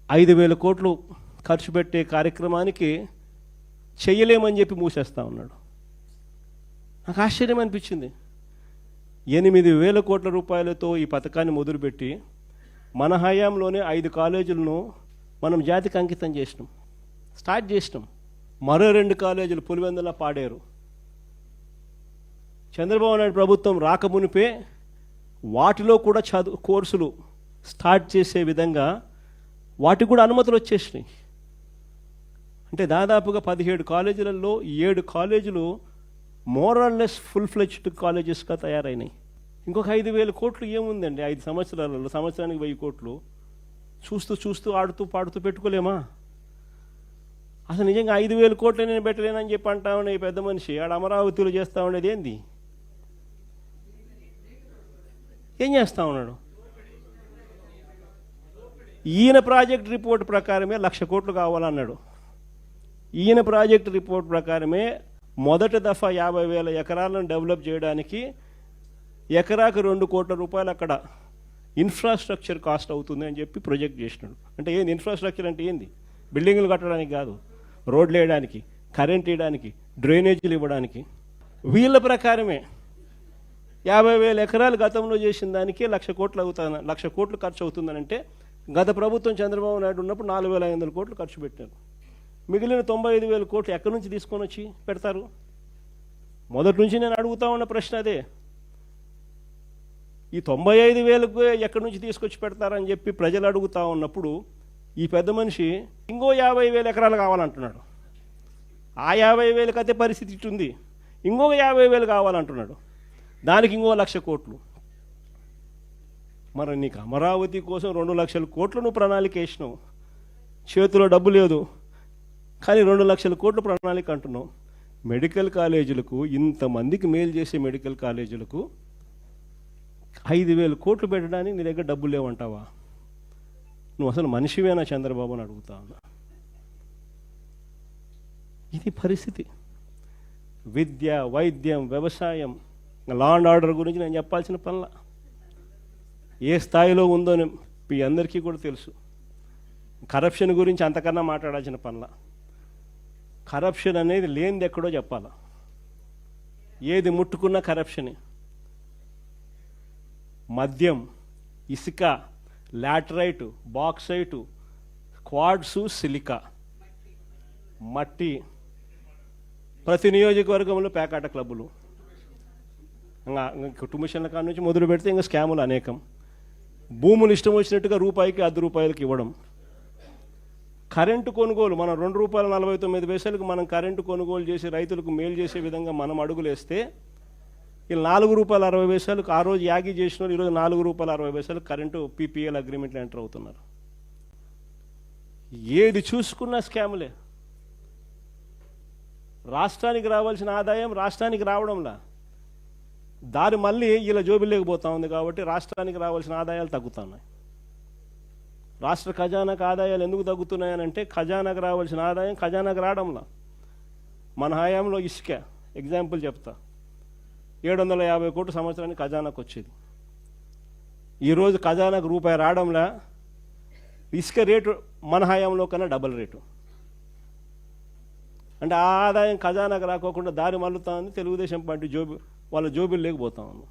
Speaker 1: 5,000 కోట్లు ఖర్చు పెట్టే కార్యక్రమానికి చెయ్యలేమని చెప్పి మూసేస్తూ ఉన్నాడు. నాకు ఆశ్చర్యం అనిపించింది. 8,000 కోట్ల రూపాయలతో ఈ పథకాన్ని మొదలుపెట్టి మన హయాంలోనే 5 కాలేజీలను మనం జాతికి అంకితం చేసినాం, స్టార్ట్ చేసినాం. మరో 2 కాలేజీలు పులివెందుల, పాడేరు. చంద్రబాబు నాయుడు ప్రభుత్వం రాకమునిపే వాటిలో కూడా కోర్సులు స్టార్ట్ చేసే విధంగా వాటికి కూడా అనుమతులు వచ్చేసినాయి. అంటే దాదాపుగా 17 కాలేజీలలో 7 కాలేజీలు మోరల్లెస్ ఫుల్ ఫ్లెడ్జ్డ్ కాలేజెస్గా తయారైనాయి. ఇంకొక 5,000 కోట్లు ఏముందండి? 5 సంవత్సరాలలో సంవత్సరానికి 1,000 కోట్లు చూస్తూ ఆడుతూ పాడుతూ పెట్టుకోలేమా? అసలు నిజంగా 5,000 కోట్లు నేను పెట్టలేనని చెప్పి అంటా ఉండే ఈ పెద్ద మనిషి ఆడ అమరావతిలో చేస్తూ ఉండేది ఏంది? ఏం చేస్తూ ఉన్నాడు? ఈయన ప్రాజెక్ట్ రిపోర్ట్ ప్రకారమే 1,00,000 కోట్లు కావాలన్నాడు. ఈయన ప్రాజెక్ట్ రిపోర్ట్ ప్రకారమే మొదటి దఫా 50,000 ఎకరాలను డెవలప్ చేయడానికి ఎకరాకు 2 కోట్ల రూపాయలు అక్కడ ఇన్ఫ్రాస్ట్రక్చర్ కాస్ట్ అవుతుంది అని చెప్పి ప్రొజెక్ట్ చేసినాడు. అంటే ఏంది ఇన్ఫ్రాస్ట్రక్చర్ అంటే ఏంది? బిల్డింగులు కట్టడానికి కాదు, రోడ్లు వేయడానికి, కరెంట్ వేయడానికి, డ్రైనేజీలు ఇవ్వడానికి. వీళ్ళ ప్రకారమే 50,000 ఎకరాలు గతంలో చేసిన దానికి 1,00,000 కోట్లు 1,00,000 కోట్లు ఖర్చు అవుతుందనంటే గత ప్రభుత్వం చంద్రబాబు నాయుడు ఉన్నప్పుడు 4,500 కోట్లు ఖర్చు పెట్టారు. మిగిలిన 95,000 కోట్లు ఎక్కడి నుంచి తీసుకొని వచ్చి పెడతారు? మొదటి నుంచి నేను అడుగుతా ఉన్న ప్రశ్న అదే. ఈ 95,000కు ఎక్కడి నుంచి తీసుకొచ్చి పెడతారని చెప్పి ప్రజలు అడుగుతా ఉన్నప్పుడు ఈ పెద్ద మనిషి ఇంకో 50,000 ఎకరాలు కావాలంటున్నాడు. ఆ 50,000కి అదే పరిస్థితి ఇట్టుంది. ఇంకొక 50,000 కావాలంటున్నాడు. దానికి ఇంకో 1,00,000 కోట్లు. మరి నీకు అమరావతి కోసం 2,00,000 కోట్లు నువ్వు ప్రణాళిక వేసినావు. చేతిలో డబ్బు లేదు కానీ 2,00,000 కోట్లు ప్రణాళిక అంటున్నావు. మెడికల్ కాలేజీలకు, ఇంతమందికి మేలు చేసే మెడికల్ కాలేజీలకు 5,000 కోట్లు పెట్టడానికి నీ దగ్గర డబ్బులు లేవంటావా? నువ్వు అసలు మనిషివేనా చంద్రబాబు అని అడుగుతా ఉన్నా. ఇది పరిస్థితి. విద్య, వైద్యం, వ్యవసాయం, లా అండ్ ఆర్డర్ గురించి నేను చెప్పాల్సిన పనుల ఏ స్థాయిలో ఉందో మీ అందరికీ కూడా తెలుసు. కరప్షన్ గురించి అంతకన్నా మాట్లాడాల్సిన పనుల. కరప్షన్ అనేది లేనిది ఎక్కడో చెప్పాలా. ఏది ముట్టుకున్నా కరప్షనే. మద్యం, ఇసుక, లాటరైటు, బాక్సైటు, క్వాడ్సు, సిలికా, మట్టి, ప్రతి నియోజకవర్గంలో పేకాట క్లబ్బులు, ఇంకా టుమిషన్ల కాడ నుంచి మొదలు పెడితే ఇంకా స్కాములు అనేకం. భూములు ఇష్టం వచ్చినట్టుగా రూపాయికి 10 రూపాయలకి ఇవ్వడం. కరెంటు కొనుగోలు మనం ₹2.49 మనం కరెంటు కొనుగోలు చేసి రైతులకు మేలు చేసే విధంగా మనం అడుగులేస్తే వీళ్ళు ₹4.60 ఆ రోజు యాగి చేసిన వాళ్ళు ఈరోజు ₹4.60 కరెంటు పీపీఎల్ అగ్రిమెంట్లు ఎంటర్ అవుతున్నారు. ఏది చూసుకున్నా స్కాములే. రాష్ట్రానికి రావాల్సిన ఆదాయం రాష్ట్రానికి రావడంలా దారి మళ్ళీ ఇలా జోబిలేకపోతా ఉంది. కాబట్టి రాష్ట్రానికి రావాల్సిన ఆదాయాలు తగ్గుతున్నాయి. రాష్ట్ర ఖజానాకు ఆదాయాలు ఎందుకు తగ్గుతున్నాయనంటే ఖజానాకు రావాల్సిన ఆదాయం ఖజానాకు రావడంలా. మన హయాంలో ఇసుక ఎగ్జాంపుల్ చెప్తా, 750 కోట్లు సంవత్సరానికి ఖజానాకు వచ్చేది. ఈరోజు ఖజానాకు రూపాయి రావడంలా. ఇసుక రేటు మన హయాంలో కన్నా డబల్ రేటు. అంటే ఆ ఆదాయం ఖజానాకు రాకోకుండా దారి మళ్ళుతా ఉంది. తెలుగుదేశం పార్టీ వాళ్ళ జోబులు లేకపోతా ఉంది.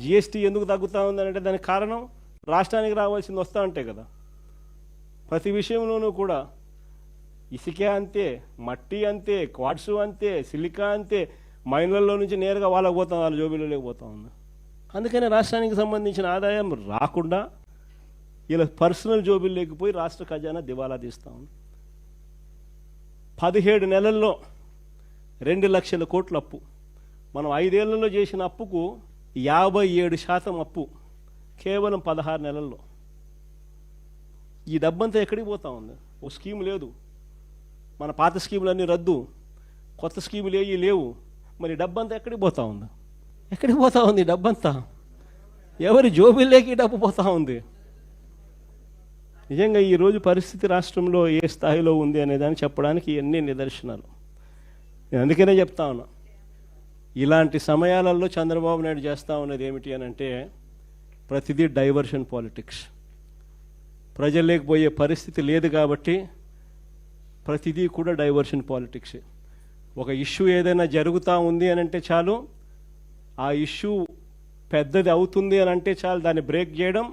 Speaker 1: జిఎస్టీ ఎందుకు తగ్గుతూ ఉంది అంటే దానికి కారణం రాష్ట్రానికి రావాల్సింది వస్తూ ఉంటాయి కదా. ప్రతి విషయంలోనూ కూడా ఇసుకే అంతే, మట్టి అంతే, క్వాడ్సు అంతే, సిలికా అంతే, మైన్లలో నుంచి నేరుగా వాళ్ళకి పోతాం, వాళ్ళ జోబీలో లేకపోతా ఉంది. అందుకనే రాష్ట్రానికి సంబంధించిన ఆదాయం రాకుండా ఇలా పర్సనల్ జోబీలు లేకపోయి రాష్ట్ర ఖజానా దివాలా తీస్తూ ఉంది. 17 నెలల్లో 2,00,000 కోట్ల అప్పు. మనం 5 ఏళ్లలో చేసిన అప్పుకు 57% అప్పు కేవలం 16 నెలల్లో. ఈ డబ్బంతా ఎక్కడికి పోతా ఉంది? ఓ స్కీమ్ లేదు, మన పాత స్కీములన్నీ రద్దు, కొత్త స్కీములు ఏవి లేవు. మరి డబ్బంతా ఎక్కడికి పోతా ఉంది? ఎక్కడికి పోతా ఉంది డబ్బంతా? ఎవరి జోబీల్లోకి డబ్బు పోతా ఉంది? నిజంగా ఈరోజు పరిస్థితి రాష్ట్రంలో ఏ స్థాయిలో ఉంది అనేదాన్ని చెప్పడానికి ఎన్ని నిదర్శనాలు. నేను అందుకనే చెప్తా ఉన్నా, ఇలాంటి సమయాలలో చంద్రబాబు నాయుడు చేస్తూ ఉన్నది ఏమిటి అని అంటే ప్రతిదీ డైవర్షన్ పాలిటిక్స్. ప్రజల్లోకి పోయే పరిస్థితి లేదు కాబట్టి ప్రతిదీ కూడా డైవర్షన్ పాలిటిక్స్. ఒక ఇష్యూ ఏదైనా జరుగుతూ ఉంది అని అంటే చాలు, ఆ ఇష్యూ పెద్దది అవుతుంది అని అంటే చాలు దాన్ని బ్రేక్ చేయడం,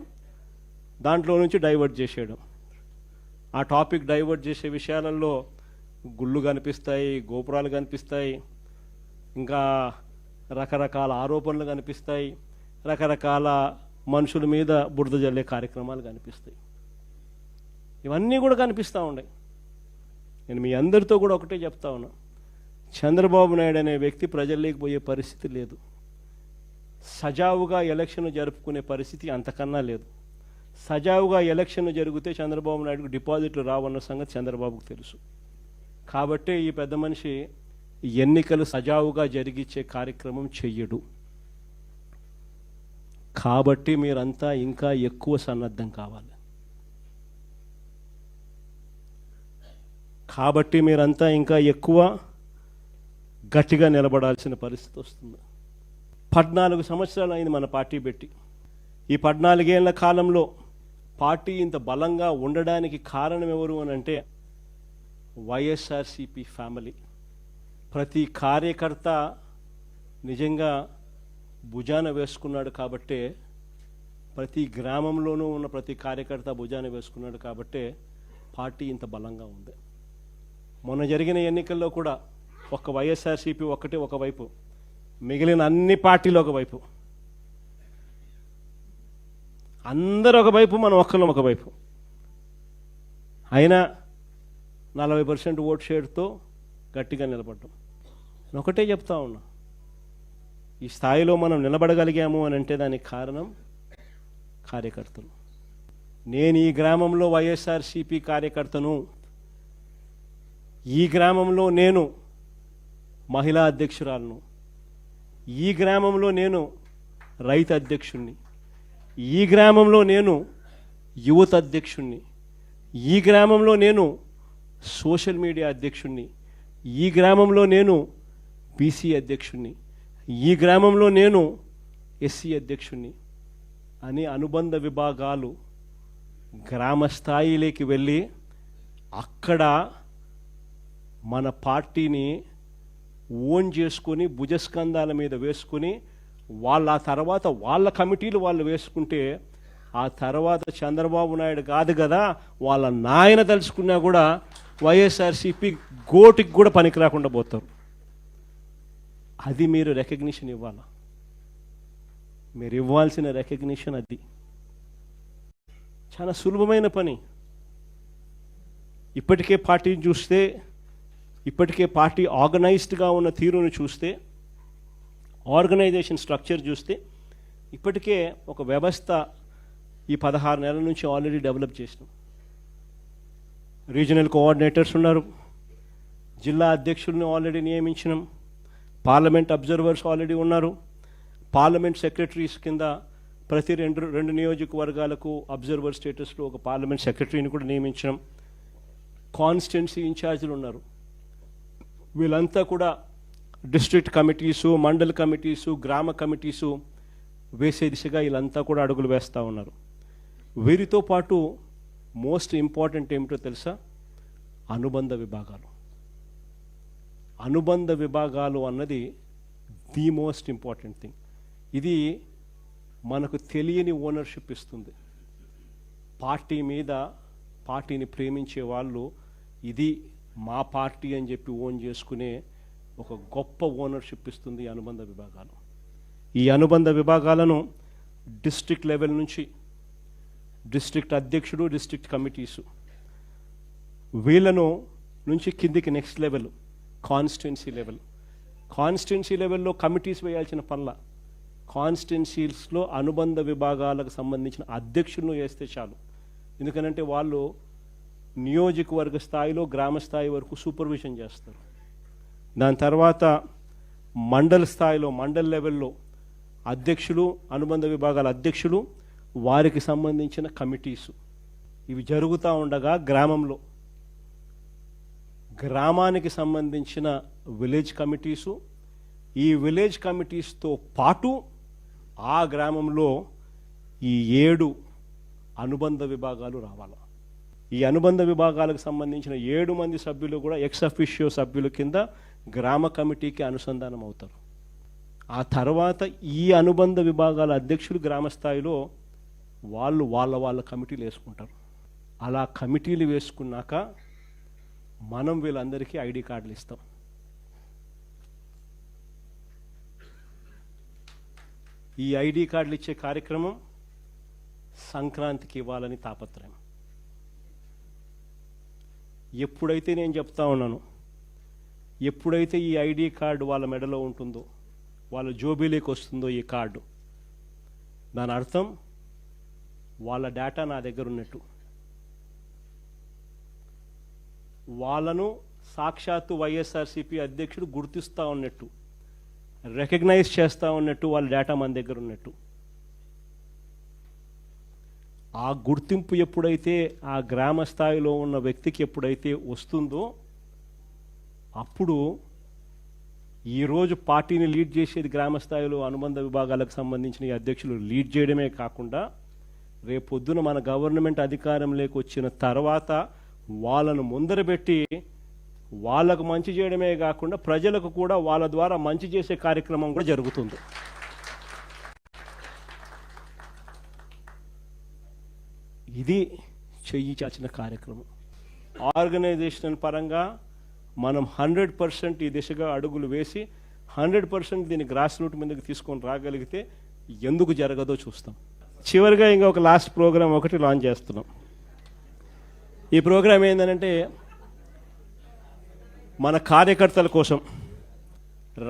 Speaker 1: దాంట్లో నుంచి డైవర్ట్ చేసేయడం. ఆ టాపిక్ డైవర్ట్ చేసే విషయాలలో గుళ్ళు కనిపిస్తాయి, గోపురాలు కనిపిస్తాయి, ఇంకా రకరకాల ఆరోపణలు కనిపిస్తాయి, రకరకాల మనుషుల మీద బురద జల్లే కార్యక్రమాలు కనిపిస్తాయి. ఇవన్నీ కూడా కనిపిస్తూ ఉన్నాయి. నేను మీ అందరితో కూడా ఒకటే చెప్తా ఉన్నా, చంద్రబాబు నాయుడు అనే వ్యక్తి ప్రజల్లోకి పోయే పరిస్థితి లేదు. సజావుగా ఎలక్షన్ జరుపుకునే పరిస్థితి అంతకన్నా లేదు. సజావుగా ఎలక్షన్ జరిగితే చంద్రబాబు నాయుడుకు డిపాజిట్లు రావన్న సంగతి చంద్రబాబుకు తెలుసు. కాబట్టే ఈ పెద్ద మనిషి ఎన్నికలు సజావుగా జరిగించే కార్యక్రమం చెయ్యడు. కాబట్టి మీరంతా ఇంకా ఎక్కువ సన్నద్ధం కావాలి. కాబట్టి మీరంతా ఇంకా ఎక్కువ గట్టిగా నిలబడాల్సిన పరిస్థితి వస్తుంది. 14 సంవత్సరాలు అయింది మన పార్టీ పెట్టి. ఈ 14 ఏళ్ల కాలంలో పార్టీ ఇంత బలంగా ఉండడానికి కారణం ఎవరు అని అంటే వైఎస్ఆర్సీపీ ఫ్యామిలీ. ప్రతి కార్యకర్త నిజంగా భుజాన వేసుకున్నాడు కాబట్టే ప్రతి గ్రామంలోనూ ఉన్న ప్రతి కార్యకర్త భుజాన్ని వేసుకున్నాడు కాబట్టే పార్టీ ఇంత బలంగా ఉంది. మొన్న జరిగిన ఎన్నికల్లో కూడా ఒక్క వైఎస్ఆర్సీపీ ఒక్కటే ఒకవైపు, మిగిలిన అన్ని పార్టీలు ఒకవైపు, అందరూ ఒకవైపు, మనం ఒక్కళ్ళం ఒకవైపు. అయినా 40% ఓట్ షేర్తో గట్టిగా నిలబడ్డాం. నేను ఒకటే చెప్తా ఉన్నా, ఈ స్థాయిలో మనం నిలబడగలిగాము అని అంటే దానికి కారణం కార్యకర్తలు. నేను ఈ గ్రామంలో వైఎస్ఆర్సీపీ కార్యకర్తను, ఈ గ్రామంలో నేను మహిళా అధ్యక్షురాలను, ఈ గ్రామంలో నేను రైతు అధ్యక్షుణ్ణి, ఈ గ్రామంలో నేను యువత అధ్యక్షుణ్ణి, ఈ గ్రామంలో నేను సోషల్ మీడియా అధ్యక్షుణ్ణి, ఈ గ్రామంలో నేను బీసీ అధ్యక్షుణ్ణి, ఈ గ్రామంలో నేను ఎస్సీ అధ్యక్షుణ్ణి అని అనుబంధ విభాగాలు గ్రామ స్థాయిలోకి వెళ్ళి అక్కడ మన పార్టీని ఓన్ చేసుకొని భుజస్కంధాల మీద వేసుకొని వాళ్ళ తర్వాత వాళ్ళ కమిటీలు వాళ్ళు వేసుకుంటే ఆ తర్వాత చంద్రబాబు నాయుడు కాదు కదా వాళ్ళ నాయన తలుచుకున్నా కూడా వైఎస్ఆర్సీపీ గోటికి కూడా పనికి రాకుండా పోతారు. అది మీరు రికగ్నిషన్ ఇవ్వాలా. మీరు ఇవ్వాల్సిన రికగ్నిషన్ అది. చాలా సులభమైన పని. ఇప్పటికే పార్టీని చూస్తే, ఇప్పటికే పార్టీ ఆర్గనైజ్డ్గా ఉన్న తీరును చూస్తే, ఆర్గనైజేషన్ స్ట్రక్చర్ చూస్తే, ఇప్పటికే ఒక వ్యవస్థ ఈ 16 నెలల నుంచి ఆల్రెడీ డెవలప్ చేసినాం. రీజనల్ కోఆర్డినేటర్స్ ఉన్నారు, జిల్లా అధ్యక్షుల్ని ఆల్రెడీ నియమించినాం, పార్లమెంట్ అబ్జర్వర్స్ ఆల్రెడీ ఉన్నారు, పార్లమెంట్ సెక్రటరీస్ కింద ప్రతి రెండు నియోజకవర్గాలకు అబ్జర్వర్ స్టేటస్లో ఒక పార్లమెంట్ సెక్రటరీని కూడా నియమించడం, కాన్స్టిట్యున్సీ ఇన్ఛార్జీలు ఉన్నారు. వీళ్ళంతా కూడా డిస్ట్రిక్ట్ కమిటీసు, మండల్ కమిటీసు, గ్రామ కమిటీసు వేసే దిశగా వీళ్ళంతా కూడా అడుగులు వేస్తూ ఉన్నారు. వీరితో పాటు మోస్ట్ ఇంపార్టెంట్ ఏమిటో తెలుసా? అనుబంధ విభాగాలు. అనుబంధ విభాగాలు అన్నది ది మోస్ట్ ఇంపార్టెంట్ థింగ్. ఇది మనకు తెలియని ఓనర్షిప్ ఇస్తుంది. పార్టీ మీద, పార్టీని ప్రేమించే వాళ్ళు ఇది మా పార్టీ అని చెప్పి ఓన్ చేసుకునే ఒక గొప్ప ఓనర్షిప్ ఇస్తుంది ఈ అనుబంధ విభాగాలు. ఈ అనుబంధ విభాగాలను డిస్ట్రిక్ట్ లెవెల్ నుంచి డిస్ట్రిక్ట్ అధ్యక్షుడు, డిస్ట్రిక్ట్ కమిటీసు, వీళ్ళను నుంచి కిందికి next level constituency level. Constituency లెవెల్లో కమిటీస్ వేయాల్సిన పనుల, కాన్స్టిట్యున్సీస్లో అనుబంధ విభాగాలకు సంబంధించిన అధ్యక్షులను వేస్తే చాలు. ఎందుకనంటే వాళ్ళు నియోజకవర్గ స్థాయిలో గ్రామ స్థాయి వరకు సూపర్విజన్ చేస్తారు. దాని తర్వాత మండల స్థాయిలో, మండల్ లెవెల్లో అధ్యక్షులు, అనుబంధ విభాగాల అధ్యక్షులు, వారికి సంబంధించిన కమిటీసు, ఇవి జరుగుతూ ఉండగా గ్రామంలో, గ్రామానికి సంబంధించిన విలేజ్ కమిటీసు, ఈ విలేజ్ కమిటీస్తో పాటు ఆ గ్రామంలో ఈ 7 అనుబంధ విభాగాలు రావాలి. ఈ అనుబంధ విభాగాలకు సంబంధించిన 7 మంది సభ్యులు కూడా ఎక్స్ అఫిషియో సభ్యుల కింద గ్రామ కమిటీకి అనుసంధానం అవుతారు. ఆ తర్వాత ఈ అనుబంధ విభాగాల అధ్యక్షులు గ్రామ స్థాయిలో వాళ్ళు వాళ్ళ కమిటీలు వేసుకుంటారు. అలా కమిటీలు వేసుకున్నాక మనం వీళ్ళందరికీ ఐడి కార్డులు ఇస్తాం. ఈ ఐడి కార్డులు ఇచ్చే కార్యక్రమం సంక్రాంతికి ఇవ్వాలని తాపత్రయం. ఎప్పుడైతే నేను చెప్తా ఉన్నాను, ఎప్పుడైతే ఈ ఐడి కార్డు వాళ్ళ మెడలో ఉంటుందో, వాళ్ళ జోబీలోకి వస్తుందో ఈ కార్డు, దాని అర్థం వాళ్ళ డేటా నా దగ్గర ఉన్నట్టు. వాళ్ళను సాక్షాత్తు వైఎస్ఆర్సీపీ అధ్యక్షుడు గుర్తిస్తూ ఉన్నట్టు, రికగ్నైజ్ చేస్తూ ఉన్నట్టు, వాళ్ళ డేటా మన దగ్గర ఉన్నట్టు. ఆ గుర్తింపు ఎప్పుడైతే ఆ గ్రామ స్థాయిలో ఉన్న వ్యక్తికి ఎప్పుడైతే వస్తుందో అప్పుడు ఈరోజు పార్టీని లీడ్ చేసేది గ్రామ స్థాయిలో అనుబంధ విభాగాలకు సంబంధించిన ఈ అధ్యక్షులు లీడ్ చేయడమే కాకుండా రేపొద్దున మన గవర్నమెంట్ అధికారంలోకి వచ్చిన తర్వాత వాళ్ళను ముందరబెట్టి వాళ్ళకు మంచి చేయడమే కాకుండా ప్రజలకు కూడా వాళ్ళ ద్వారా మంచి చేసే కార్యక్రమం కూడా జరుగుతుంది. ఇది చేయించాల్సిన కార్యక్రమం. ఆర్గనైజేషనల్ పరంగా మనం 100% ఈ దిశగా అడుగులు వేసి 100% దీన్ని గ్రాస్ రూట్ మీదకి తీసుకొని రాగలిగితే ఎందుకు జరగదో చూస్తాం. చివరిగా ఇంకా ఒక లాస్ట్ ప్రోగ్రామ్ ఒకటి లాంచ్ చేస్తున్నాం. ఈ ప్రోగ్రామ్ ఏంటంటే మన కార్యకర్తల కోసం.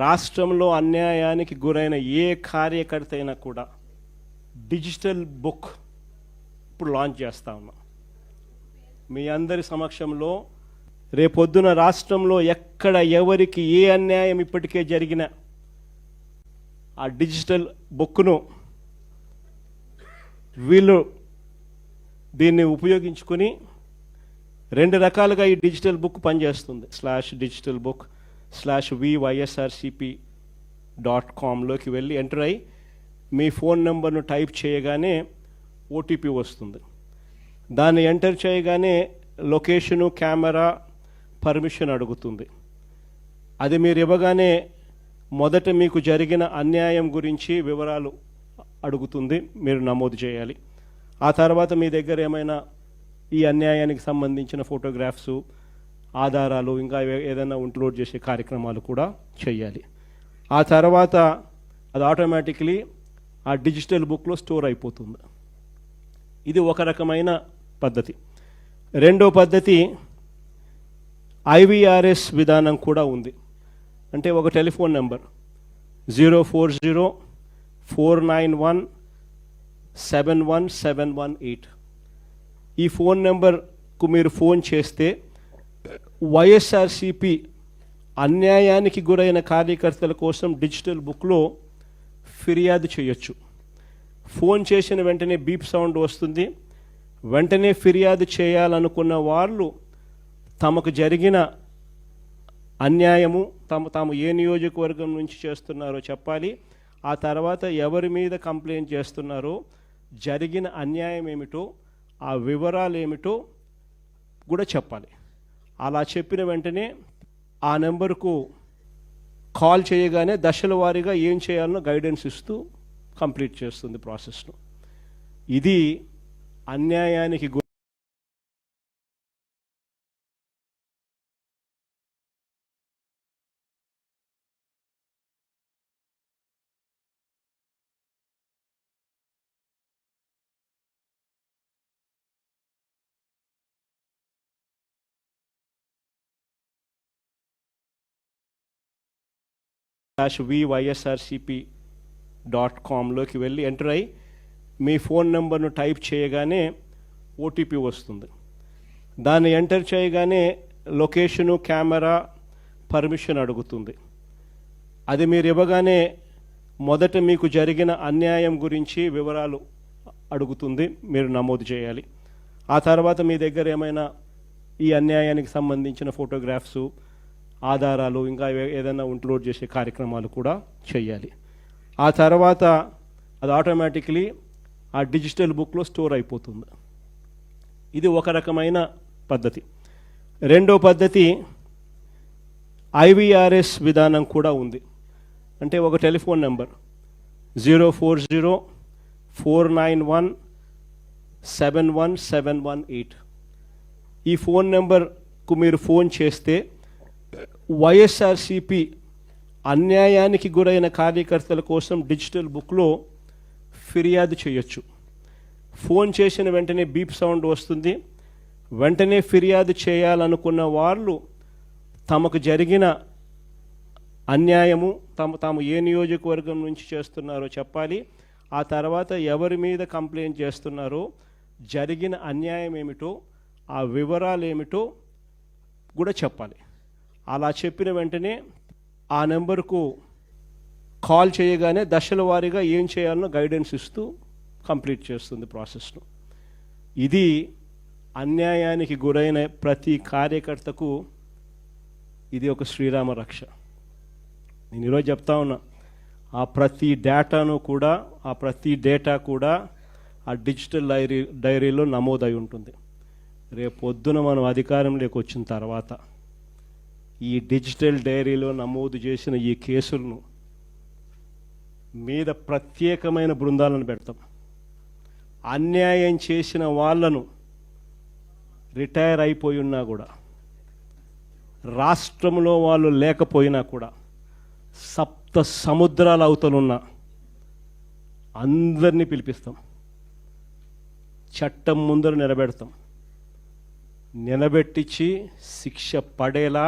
Speaker 1: రాష్ట్రంలో అన్యాయానికి గురైన ఏ కార్యకర్త అయినా కూడా డిజిటల్ బుక్ ఇప్పుడు లాంచ్ చేస్తా ఉన్నాం. మీ అందరి సమక్షంలో రేపొద్దున రాష్ట్రంలో ఎక్కడ ఎవరికి ఏ అన్యాయం ఇప్పటికే జరిగినా ఆ డిజిటల్ బుక్ను వీళ్ళు దీన్ని ఉపయోగించుకొని 2 రకాలుగా ఈ డిజిటల్ బుక్ పనిచేస్తుంది. /digitalbook/vyrsrcp.com లోకి వెళ్ళి ఎంటర్ అయ్యి మీ ఫోన్ నెంబర్ను టైప్ చేయగానే ఓటీపీ వస్తుంది. దాన్ని ఎంటర్ చేయగానే లొకేషను, కెమెరా, పర్మిషన్ అడుగుతుంది. అది మీరు ఇవ్వగానే మొదట మీకు జరిగిన అన్యాయం గురించి వివరాలు అడుగుతుంది, మీరు నమోదు చేయాలి. ఆ తర్వాత మీ దగ్గర ఏమైనా ఈ అన్యాయానికి సంబంధించిన ఫోటోగ్రాఫ్స్, ఆధారాలు, ఇంకా ఏదైనా అప్లోడ్ చేసే కార్యక్రమాలు కూడా చేయాలి. ఆ తర్వాత అది ఆటోమేటిక్లీ ఆ డిజిటల్ బుక్లో స్టోర్ అయిపోతుంది. ఇది ఒక రకమైన పద్ధతి. రెండో పద్ధతి IVRS విధానం కూడా ఉంది. అంటే ఒక టెలిఫోన్ నెంబర్ 04049171718. ఈ ఫోన్ నెంబర్కు మీరు ఫోన్ చేస్తే వైఎస్ఆర్సిపి అన్యాయానికి గురైన కార్యకర్తల కోసం డిజిటల్ బుక్లో ఫిర్యాదు చేయొచ్చు. ఫోన్ చేసిన వెంటనే బీప్ సౌండ్ వస్తుంది. వెంటనే ఫిర్యాదు చేయాలనుకున్న వాళ్ళు తమకు జరిగిన అన్యాయము, తాము ఏ నియోజకవర్గం నుంచి చేస్తున్నారో చెప్పాలి. ఆ తర్వాత ఎవరి మీద కంప్లైంట్ చేస్తున్నారో, జరిగిన అన్యాయం ఏమిటో, ఆ వివరాలు ఏమిటో కూడా చెప్పాలి. అలా చెప్పిన వెంటనే ఆ నెంబర్కు కాల్ చేయగానే దశల వారీగా ఏం చేయాలనో గైడెన్స్ ఇస్తూ కంప్లీట్ చేస్తుంది ప్రాసెస్ను. ఇది అన్యాయానికి /vyrsrcp.com లోకి వెళ్ళి ఎంటర్ అయ్యి మీ ఫోన్ నెంబర్ను టైప్ చేయగానే ఓటీపీ వస్తుంది. దాన్ని ఎంటర్ చేయగానే లొకేషను, కెమెరా, పర్మిషన్ అడుగుతుంది. అది మీరు ఇవ్వగానే మొదట మీకు జరిగిన అన్యాయం గురించి వివరాలు అడుగుతుంది, మీరు నమోదు చేయాలి. ఆ తర్వాత మీ దగ్గర ఏమైనా ఈ అన్యాయానికి సంబంధించిన ఫోటోగ్రాఫ్స్, ఆధారాలు, ఇంకా ఏదైనా అప్లోడ్ చేసే కార్యక్రమాలు కూడా చేయాలి. ఆ తర్వాత అది ఆటోమేటిక్లీ ఆ డిజిటల్ బుక్లో స్టోర్ అయిపోతుంది. ఇది ఒక రకమైన పద్ధతి. రెండో పద్ధతి IVRS విధానం కూడా ఉంది. అంటే ఒక టెలిఫోన్ నెంబర్ 04049171718. ఈ ఫోన్ నెంబర్కు మీరు ఫోన్ చేస్తే వైఎస్ఆర్సిపి అన్యాయానికి గురైన కార్యకర్తల కోసం డిజిటల్ బుక్లో ఫిర్యాదు చేయొచ్చు. ఫోన్ చేసిన వెంటనే బీప్ సౌండ్ వస్తుంది. వెంటనే ఫిర్యాదు చేయాలనుకున్న వాళ్ళు తమకు జరిగిన అన్యాయము, తాము ఏ నియోజకవర్గం నుంచి చేస్తున్నారో చెప్పాలి. ఆ తర్వాత ఎవరి మీద కంప్లైంట్ చేస్తున్నారో, జరిగిన అన్యాయం ఏమిటో, ఆ వివరాలు ఏమిటో కూడా చెప్పాలి. అలా చెప్పిన వెంటనే ఆ నెంబర్కు కాల్ చేయగానే దశల వారీగా ఏం చేయాలనో గైడెన్స్ ఇస్తూ కంప్లీట్ చేస్తుంది ప్రాసెస్ను. ఇది అన్యాయానికి గురైన ప్రతి కార్యకర్తకు ఇది ఒక శ్రీరామ రక్ష. నేను ఈరోజు చెప్తా ఉన్నా, ఆ ప్రతి డేటా కూడా ఆ డిజిటల్ డైరీలో నమోదై ఉంటుంది. రేపు పొద్దున మనం అధికారంలోకి వచ్చిన తర్వాత ఈ డిజిటల్ డైరీలో నమోదు చేసిన ఈ కేసులను మీద ప్రత్యేకమైన బృందాలను పెడతాం. అన్యాయం చేసిన వాళ్ళను రిటైర్ అయిపోయి ఉన్నా కూడా, రాష్ట్రంలో వాళ్ళు లేకపోయినా కూడా, సప్త సముద్రాల అవతలున్న అందరినీ పిలిపిస్తాం, చట్టం ముందర నిలబెడతాం, నిలబెట్టించి శిక్ష పడేలా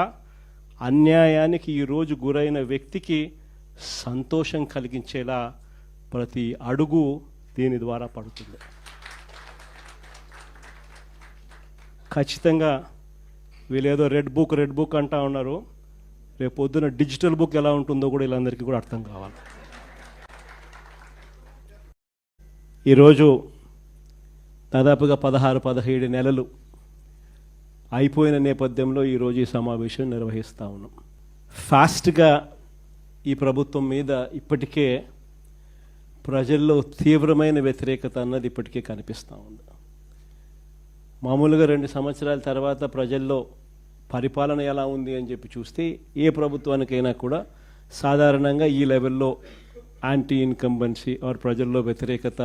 Speaker 1: అన్యాయానికి ఈరోజు గురైన వ్యక్తికి సంతోషం కలిగించేలా ప్రతి అడుగు దీని ద్వారా పడుతుంది. ఖచ్చితంగా వీళ్ళేదో రెడ్ బుక్ అంటా ఉన్నారు. రేపు పొద్దున డిజిటల్ బుక్ ఎలా ఉంటుందో కూడా వీళ్ళందరికీ కూడా అర్థం కావాలి. ఈరోజు దాదాపుగా 16-17 నెలలు అయిపోయిన నేపథ్యంలో ఈరోజు ఈ సమావేశం నిర్వహిస్తూ ఉన్నాం. ఫాస్ట్గా ఈ ప్రభుత్వం మీద ఇప్పటికే ప్రజల్లో తీవ్రమైన వ్యతిరేకత అన్నది ఇప్పటికే కనిపిస్తూ ఉంది. మామూలుగా 2 సంవత్సరాల తర్వాత ప్రజల్లో పరిపాలన ఎలా ఉంది అని చెప్పి చూస్తే ఏ ప్రభుత్వానికైనా కూడా సాధారణంగా ఈ లెవెల్లో యాంటీ ఇన్కంబెన్సీ ఆర్ ప్రజల్లో వ్యతిరేకత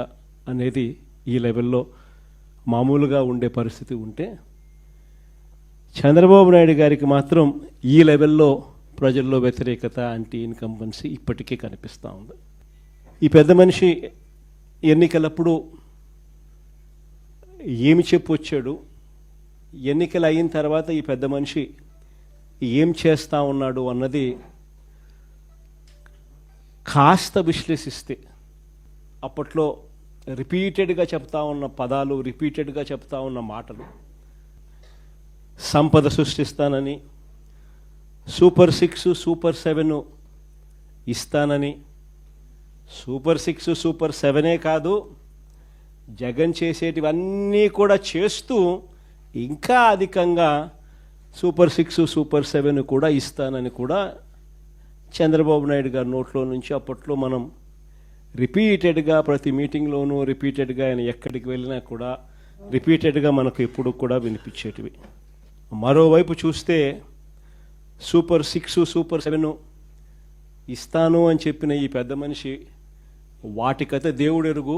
Speaker 1: అనేది ఈ లెవెల్లో మామూలుగా ఉండే పరిస్థితి ఉంటే, చంద్రబాబు నాయుడు గారికి మాత్రం ఈ లెవెల్లో ప్రజల్లో వ్యతిరేకత యాంటీ ఇన్కంబెన్సీ ఇప్పటికే కనిపిస్తూ ఉంది. ఈ పెద్ద మనిషి ఎన్నికలప్పుడు ఏమి చెప్పొచ్చాడు, ఎన్నికలు అయిన తర్వాత ఈ పెద్ద మనిషి ఏం చేస్తూ ఉన్నాడు అన్నది కాస్త విశ్లేషిస్తే, అప్పట్లో రిపీటెడ్గా చెప్తా ఉన్న పదాలు, రిపీటెడ్గా చెప్తా ఉన్న మాటలు, సంపద సృష్టిస్తానని, సూపర్ 6 సూపర్ 7 ఇస్తానని, సూపర్ 6 సూపర్ 7 కాదు, జగన్ చేసేటివన్నీ కూడా చేస్తూ ఇంకా అధికంగా సూపర్ 6 సూపర్ 7 కూడా ఇస్తానని కూడా చంద్రబాబు నాయుడు గారి నోట్లో నుంచి అప్పట్లో మనం రిపీటెడ్గా ప్రతి మీటింగ్లోనూ రిపీటెడ్గా ఆయన ఎక్కడికి వెళ్ళినా కూడా రిపీటెడ్గా మనకు ఎప్పుడు కూడా వినిపించేటివి. మరోవైపు చూస్తే సూపర్ 6 సూపర్ 7 ఇస్తాను అని చెప్పిన ఈ పెద్ద మనిషి వాటికైతే దేవుడెరుగు,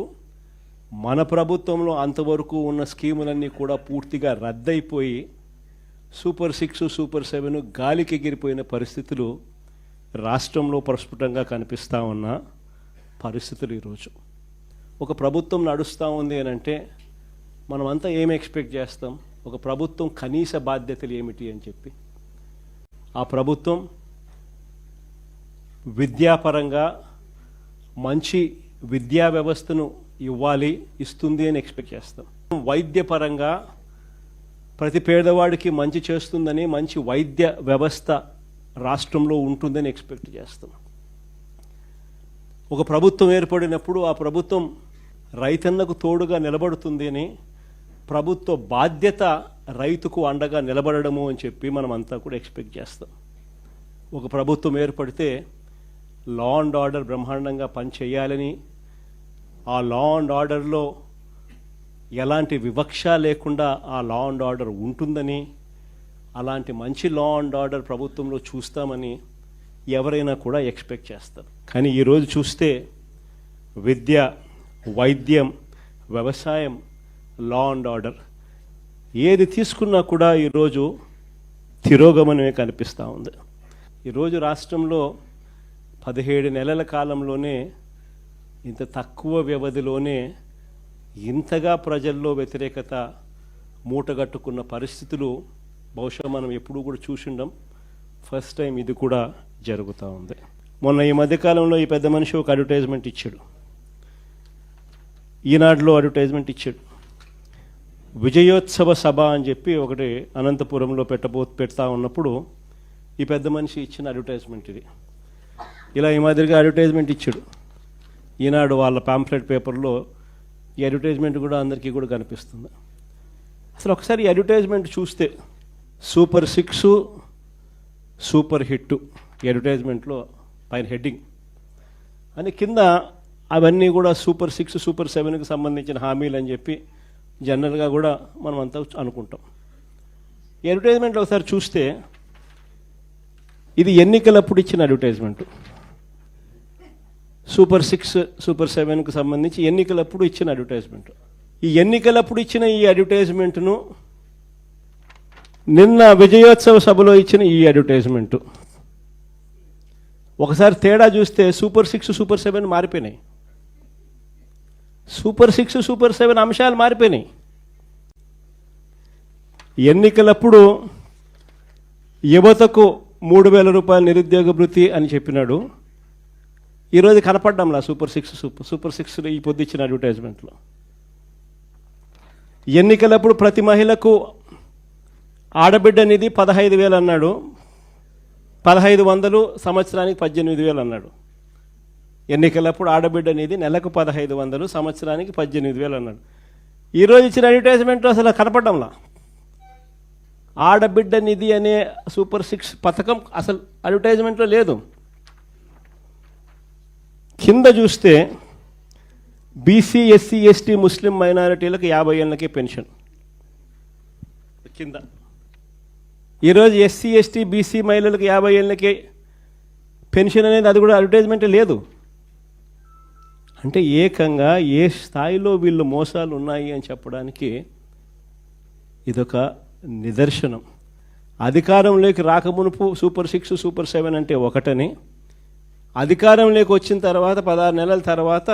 Speaker 1: మన ప్రభుత్వంలో అంతవరకు ఉన్న స్కీములన్నీ కూడా పూర్తిగా రద్దయిపోయి సూపర్ 6 సూపర్ 7 గాలికి ఎగిరిపోయిన పరిస్థితులు రాష్ట్రంలో ప్రస్ఫుటంగా కనిపిస్తూ ఉన్న పరిస్థితులు. ఈరోజు ఒక ప్రభుత్వం నడుస్తూ ఉంది అని అంటే మనమంతా ఏమి ఎక్స్పెక్ట్ చేస్తాం? ఒక ప్రభుత్వం కనీస బాధ్యతలు ఏమిటి అని చెప్పి, ఆ ప్రభుత్వం విద్యాపరంగా మంచి విద్యా వ్యవస్థను ఇస్తుంది అని ఎక్స్పెక్ట్ చేస్తాం. వైద్యపరంగా ప్రతి పేదవాడికి మంచి చేస్తుందని, మంచి వైద్య వ్యవస్థ రాష్ట్రంలో ఉంటుందని ఎక్స్పెక్ట్ చేస్తాం. ఒక ప్రభుత్వం ఏర్పడినప్పుడు ఆ ప్రభుత్వం రైతన్నకు తోడుగా నిలబడుతుంది అని, ప్రభుత్వ బాధ్యత రైతుకు అండగా నిలబడము అని చెప్పి మనం అంతా కూడా ఎక్స్పెక్ట్ చేస్తాం. ఒక ప్రభుత్వం ఏర్పడితే లా అండ్ ఆర్డర్ బ్రహ్మాండంగా పనిచేయాలని, ఆ లా అండ్ ఆర్డర్లో ఎలాంటి వివక్ష లేకుండా ఆ లా అండ్ ఆర్డర్ ఉంటుందని, అలాంటి మంచి లా అండ్ ఆర్డర్ ప్రభుత్వంలో చూస్తామని ఎవరైనా కూడా ఎక్స్పెక్ట్ చేస్తారు. కానీ ఈరోజు చూస్తే విద్య, వైద్యం, వ్యవసాయం, లా అండ్ ఆర్డర్ ఏది తీసుకున్నా కూడా ఈరోజు తిరోగమనమే కనిపిస్తూ ఉంది. ఈరోజు రాష్ట్రంలో 17 నెలల కాలంలోనే, ఇంత తక్కువ వ్యవధిలోనే ఇంతగా ప్రజల్లో వ్యతిరేకత మూటగట్టుకున్న పరిస్థితులు బహుశా మనం ఎప్పుడూ కూడా చూసిండం. ఫస్ట్ టైం ఇది కూడా జరుగుతూ ఉంది. మొన్న ఈ మధ్యకాలంలో ఈ పెద్ద మనిషి ఒక అడ్వర్టైజ్మెంట్ ఇచ్చాడు, ఈనాడులో అడ్వర్టైజ్మెంట్ ఇచ్చాడు. విజయోత్సవ సభ అని చెప్పి ఒకటి అనంతపురంలో పెడతా ఉన్నప్పుడు ఈ పెద్ద మనిషి ఇచ్చిన అడ్వర్టైజ్మెంట్ ఇది. ఇలా ఈ మాదిరిగా అడ్వర్టైజ్మెంట్ ఇచ్చాడు. ఈనాడు వాళ్ళ పాంప్లెట్ పేపర్లో ఈ అడ్వర్టైజ్మెంట్ కూడా అందరికీ కూడా కనిపిస్తుంది. అసలు ఒకసారి ఈ అడ్వర్టైజ్మెంట్ చూస్తే సూపర్ 6 సూపర్ హిట్ ఈ అడ్వర్టైజ్మెంట్లో పైన హెడ్డింగ్ అని, కింద అవన్నీ కూడా సూపర్ 6 సూపర్ 7కి సంబంధించిన హామీలు అని చెప్పి జనరల్గా కూడా మనం అంతా అనుకుంటాం. ఈ అడ్వర్టైజ్మెంట్లో ఒకసారి చూస్తే ఇది ఎన్నికలప్పుడు ఇచ్చిన అడ్వర్టైజ్మెంట్. సూపర్ 6 సూపర్ 7కి సంబంధించి ఎన్నికలప్పుడు ఇచ్చిన అడ్వర్టైజ్మెంట్. ఈ ఎన్నికలప్పుడు ఇచ్చిన ఈ అడ్వర్టైజ్మెంట్ను నిన్న విజయోత్సవ సభలో ఇచ్చిన ఈ అడ్వర్టైజ్మెంటు ఒకసారి తేడా చూస్తే సూపర్ 6 సూపర్ 7 మారిపోయినాయి. సూపర్ 6 సూపర్ 7 అంశాలు మారిపోయినాయి. ఎన్నికలప్పుడు యువతకు 3,000 రూపాయల నిరుద్యోగ భృతి అని చెప్పినాడు. ఈరోజు కనపడ్డంలా సూపర్ 6 ఈ పొద్దు ఇచ్చిన అడ్వర్టైజ్మెంట్లో. ఎన్నికలప్పుడు ప్రతి మహిళకు ఆడబిడ్డ నిధి 15,000 అన్నాడు, 1,500 సంవత్సరానికి 18,000 అన్నాడు. ఎన్నికలప్పుడు ఆడబిడ్డ నిధి నెలకు 1,500 సంవత్సరానికి 18,000 అన్నాడు. ఈరోజు ఇచ్చిన అడ్వర్టైజ్మెంట్లో అసలు కనపడ్డంలా. ఆడబిడ్డ నిధి అనే సూపర్ 6 పథకం అసలు అడ్వర్టైజ్మెంట్లో లేదు. కింద చూస్తే బీసీ, ఎస్సీ, ఎస్టీ, ముస్లిం మైనారిటీలకు 50 ఏళ్ళకే పెన్షన్ కింద. ఈరోజు ఎస్సీ, ఎస్టీ, బీసీ మహిళలకు 50 ఏళ్ళకే పెన్షన్ అనేది అది కూడా అడ్వర్టైజ్మెంట్ లేదు. అంటే ఏకంగా ఏ స్థాయిలో వీళ్ళు మోసాలు ఉన్నాయి అని చెప్పడానికి ఇదొక నిదర్శనం. అధికారంలోకి రాకమునుపు సూపర్ 6 సూపర్ 7 అంటే ఒకటని, అధికారంలోకి వచ్చిన తర్వాత 16 నెలల తర్వాత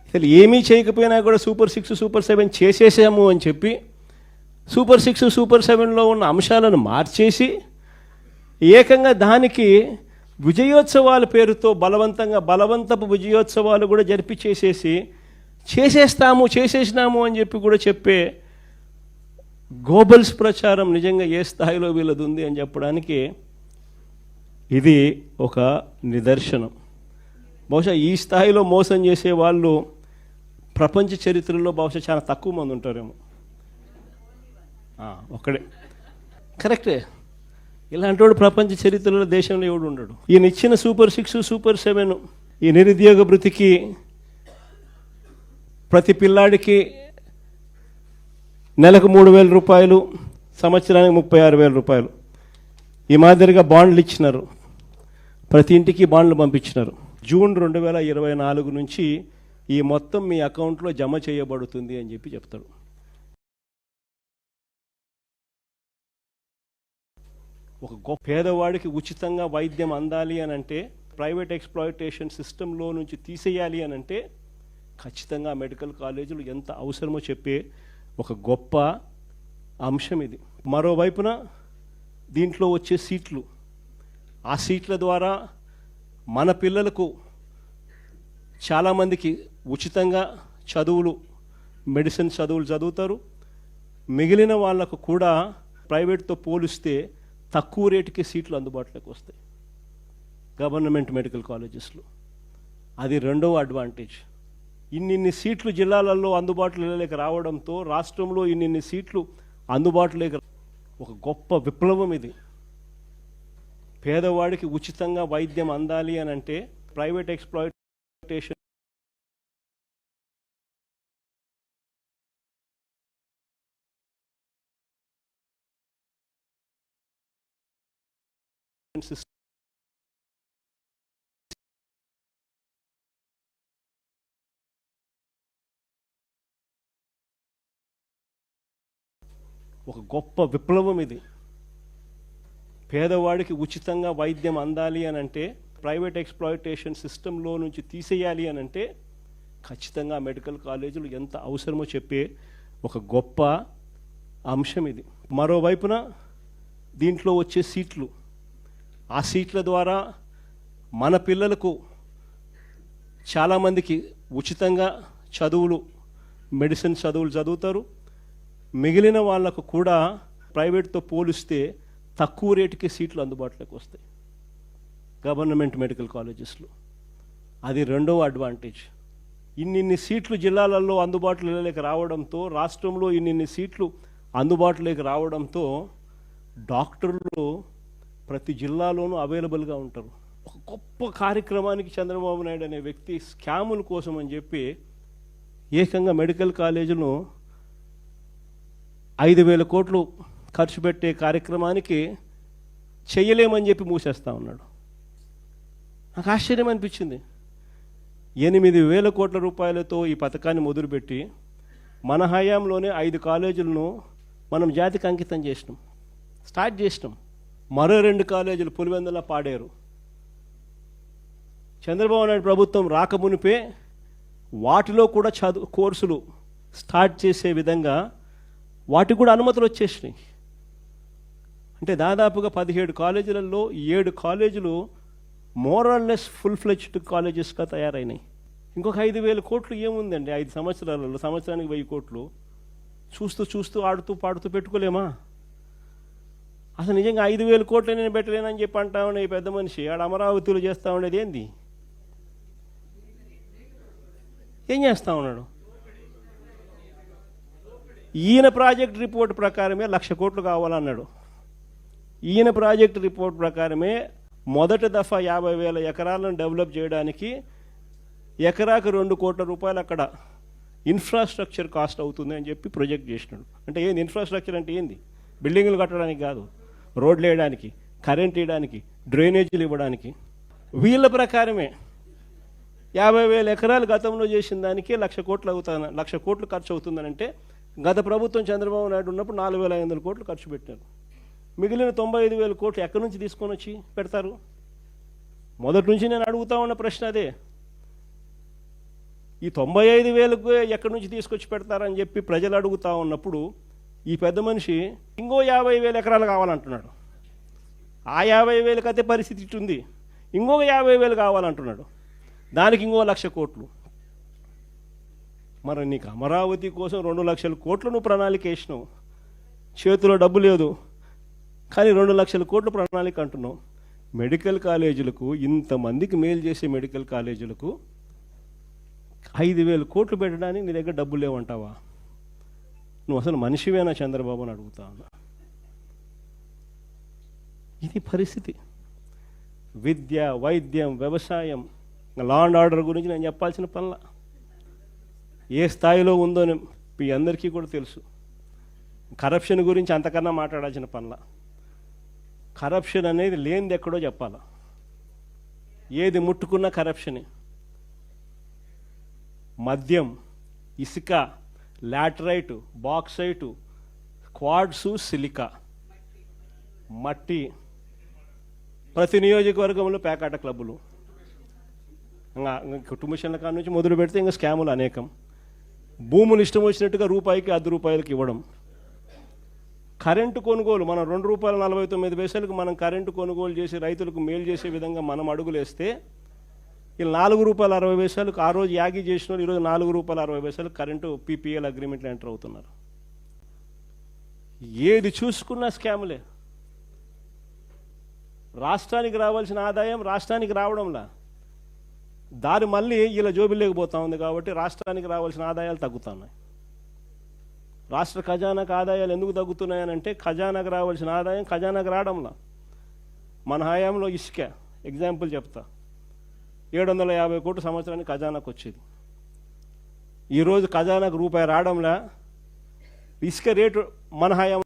Speaker 1: అసలు ఏమీ చేయకపోయినా కూడా సూపర్ 6 సూపర్ 7 చేసేసాము అని చెప్పి సూపర్ 6 సూపర్ 7లో ఉన్న అంశాలను మార్చేసి ఏకంగా దానికి విజయోత్సవాల పేరుతో బలవంతపు విజయోత్సవాలు కూడా జరిపి చేసేసినాము అని చెప్పి కూడా చెప్పే గోబల్స్ ప్రచారం నిజంగా ఏ స్థాయిలో వీళ్ళది ఉంది అని చెప్పడానికి ఇది ఒక నిదర్శనం. బహుశా ఈ స్థాయిలో మోసం చేసే వాళ్ళు ప్రపంచ చరిత్రలో బహుశా చాలా తక్కువ మంది ఉంటారేమో. ఒక్కడే కరెక్టే. ఇలాంటి వాడు ప్రపంచ చరిత్రలో దేశంలో ఎవడు ఉండడు. ఈయన ఇచ్చిన సూపర్ 6 సూపర్ 7 ఈ నిరుద్యోగ భృతికి ప్రతి పిల్లాడికి నెలకు 3,000 రూపాయలు, సంవత్సరానికి 36,000 రూపాయలు. ఈ మాదిరిగా బాండ్లు ఇచ్చినారు, ప్రతి ఇంటికి బాండ్లు పంపించినారు. జూన్ 2024 నుంచి ఈ మొత్తం మీ అకౌంట్లో జమ చేయబడుతుంది అని చెప్పి చెప్తాడు. ఒక గొప్ప పేదవాడికి ఉచితంగా వైద్యం అందాలి అని అంటే, ప్రైవేట్ ఎక్స్‌ప్లాయిటేషన్ సిస్టంలో నుంచి తీసేయాలి అని అంటే ఖచ్చితంగా మెడికల్ కాలేజీలు ఎంత అవసరమో చెప్పే ఒక గొప్ప అంశం ఇది. మరోవైపున దీంట్లో వచ్చే సీట్లు, ఆ సీట్ల ద్వారా మన పిల్లలకు చాలామందికి ఉచితంగా మెడిసిన్ చదువులు చదువుతారు. మిగిలిన వాళ్లకు కూడా ప్రైవేట్తో పోలిస్తే తక్కువ రేటుకి సీట్లు అందుబాటులోకి వస్తాయి గవర్నమెంట్ మెడికల్ కాలేజెస్లో. అది రెండవ అడ్వాంటేజ్. ఇన్నిన్ని సీట్లు జిల్లాలలో అందుబాటులోకి రావడంతో రాష్ట్రంలో ఇన్నిన్ని సీట్లు అందుబాటులోకి ఒక గొప్ప విప్లవం ఇది. పేదవాడికి ఉచితంగా వైద్యం అందాలి అని అంటే ప్రైవేట్ ఎక్స్‌ప్లాయిటేషన్ ఒక గొప్ప విప్లవం ఇది. పేదవాడికి ఉచితంగా వైద్యం అందాలి అని అంటే, ప్రైవేట్ ఎక్స్‌ప్లాయిటేషన్ సిస్టంలో నుంచి తీసేయాలి అని అంటే ఖచ్చితంగా మెడికల్ కాలేజీలు ఎంత అవసరమో చెప్పే ఒక గొప్ప అంశం ఇది. మరోవైపున దీంట్లో వచ్చే సీట్లు, ఆ సీట్ల ద్వారా మన పిల్లలకు చాలామందికి ఉచితంగా మెడిసిన్ చదువులు చదువుతారు. మిగిలిన వాళ్లకు కూడా ప్రైవేట్తో పోలిస్తే తక్కువ రేటుకి సీట్లు అందుబాటులోకి వస్తాయి గవర్నమెంట్ మెడికల్ కాలేజెస్లో. అది రెండవ అడ్వాంటేజ్. ఇన్నిన్ని సీట్లు జిల్లాలలో అందుబాటులోకి రావడంతో, రాష్ట్రంలో ఇన్నిన్ని సీట్లు అందుబాటులోకి రావడంతో డాక్టర్లు ప్రతి జిల్లాలోనూ అవైలబుల్గా ఉంటారు. ఒక గొప్ప కార్యక్రమానికి చంద్రబాబు నాయుడు అనే వ్యక్తి స్కాముల కోసం అని చెప్పి ఏకంగా మెడికల్ కాలేజీను 5,000 కోట్లు ఖర్చు పెట్టే కార్యక్రమానికి చెయ్యలేమని చెప్పి మూసేస్తా ఉన్నాడు. నాకు ఆశ్చర్యం అనిపించింది. 8,000 కోట్ల రూపాయలతో ఈ పథకాన్ని మొదలుపెట్టి మన హయాంలోనే 5 కాలేజీలను మనం జాతికి అంకితం చేసినాం, స్టార్ట్ చేసినాం. మరో 2 కాలేజీలు పులివెందుల పాడేరు. చంద్రబాబు నాయుడు ప్రభుత్వం రాకమునిపే వాటిలో కూడా కోర్సులు స్టార్ట్ చేసే విధంగా వాటికి కూడా అనుమతులు వచ్చేసినాయి. అంటే దాదాపుగా 17 కాలేజీలలో 7 కాలేజీలు మోరల్లెస్ ఫుల్ ఫ్లెడ్జ్డ్ కాలేజెస్గా తయారైనాయి. ఇంకొక 5,000 కోట్లు ఏముందండి 5 సంవత్సరాలలో? సంవత్సరానికి 1000 కోట్లు చూస్తూ చూస్తూ ఆడుతూ పాడుతూ పెట్టుకోలేమా? అసలు నిజంగా 5,000 కోట్లు నేను పెట్టలేనని చెప్పి అంటా ఉండే ఈ పెద్ద మనిషి ఆడ అమరావతిలో చేస్తూ ఉండేది ఏంది? ఏం చేస్తూ ఉన్నాడు? ఈయన ప్రాజెక్ట్ రిపోర్ట్ ప్రకారమే 1,00,000 కోట్లు కావాలన్నాడు. ఈయన ప్రాజెక్ట్ రిపోర్ట్ ప్రకారమే మొదటి దఫా 50,000 ఎకరాలను డెవలప్ చేయడానికి ఎకరాకు 2 కోట్ల రూపాయలు అక్కడ ఇన్ఫ్రాస్ట్రక్చర్ కాస్ట్ అవుతుంది అని చెప్పి ప్రొజెక్ట్ చేసినాడు. అంటే ఏంది ఇన్ఫ్రాస్ట్రక్చర్? అంటే ఏంది? బిల్డింగులు కట్టడానికి కాదు, రోడ్లు వేయడానికి, కరెంట్ వేయడానికి, డ్రైనేజీలు ఇవ్వడానికి. వీళ్ళ ప్రకారమే 50,000 ఎకరాలు గతంలో చేసిన దానికి 1,00,000 కోట్లు అవుతాను, 1,00,000 కోట్లు ఖర్చు అవుతుందనంటే గత ప్రభుత్వం చంద్రబాబు నాయుడు ఉన్నప్పుడు 4,500 కోట్లు ఖర్చు పెట్టారు. మిగిలిన 95,000 కోట్లు ఎక్కడి నుంచి తీసుకొని వచ్చి పెడతారు? మొదటి నుంచి నేను అడుగుతా ఉన్న ప్రశ్న అదే. ఈ 95,000కు ఎక్కడి నుంచి తీసుకొచ్చి పెడతారని చెప్పి ప్రజలు అడుగుతా ఉన్నప్పుడు ఈ పెద్ద మనిషి ఇంకో 50,000 ఎకరాలు కావాలంటున్నాడు. ఆ 50,000కి అయితే పరిస్థితి ఇట్టుంది, ఇంకొక 50,000 కావాలంటున్నాడు. దానికి ఇంకో 1,00,000 కోట్లు. మరి నీకు అమరావతి కోసం 2,00,000 కోట్లు నువ్వు ప్రణాళిక వేసినావు, చేతిలో డబ్బు లేదు కానీ 2,00,000 కోట్లు ప్రణాళిక అంటున్నావు. మెడికల్ కాలేజీలకు, ఇంతమందికి మేలు చేసే మెడికల్ కాలేజీలకు 5,000 కోట్లు పెట్టడానికి నీ దగ్గర డబ్బులు లేవంటావా? నువ్వు అసలు మనిషివేనా చంద్రబాబు అని అడుగుతా ఉన్నా. ఇది పరిస్థితి. విద్య, వైద్యం, వ్యవసాయం, లా అండ్ ఆర్డర్ గురించి నేను చెప్పాల్సిన పనుల ఏ స్థాయిలో ఉందో మీ అందరికీ కూడా తెలుసు. కరప్షన్ గురించి అంతకన్నా మాట్లాడాల్సిన పనుల. కరప్షన్ అనేది లేనిది ఎక్కడో చెప్పాల. ఏది ముట్టుకున్నా కరప్షనే. మద్యం, ఇసుక, లాటరైటు, బాక్సైటు, క్వాడ్సు, సిలికా, మట్టి, ప్రతి నియోజకవర్గంలో పేకాట క్లబ్బులు, ఇంకా కుటుంబశన్ల కాడ నుంచి మొదలు పెడితే ఇంకా స్కాములు అనేకం. భూములు ఇష్టం వచ్చినట్టుగా రూపాయికి 10 రూపాయలకి ఇవ్వడం. కరెంటు కొనుగోలు మనం ₹2.49 మనం కరెంటు కొనుగోలు చేసి రైతులకు మేలు చేసే విధంగా మనం అడుగులేస్తే వీళ్ళు ₹4.60 ఆ రోజు యాగి చేసిన వాళ్ళు ఈరోజు ₹4.60 కరెంటు పీపీఎల్ అగ్రిమెంట్లు ఎంటర్ అవుతున్నారు. ఏది చూసుకున్నా స్కాములే. రాష్ట్రానికి రావాల్సిన ఆదాయం రాష్ట్రానికి రావడంలా, దారి మళ్ళీ ఇలా జోబిల్లోకి పోతా ఉంది. కాబట్టి రాష్ట్రానికి రావాల్సిన ఆదాయాలు తగ్గుతున్నాయి. రాష్ట్ర ఖజానాకు ఆదాయాలు ఎందుకు తగ్గుతున్నాయనంటే ఖజానాకు రావాల్సిన ఆదాయం ఖజానాకు రావడంలా. మన హయాంలో ఇసుక ఎగ్జాంపుల్ చెప్తా, 750 కోట్లు సంవత్సరానికి ఖజానాకు వచ్చేది. ఈరోజు ఖజానాకు రూపాయి రావడంలా. ఇసుక రేటు మన హయాంలో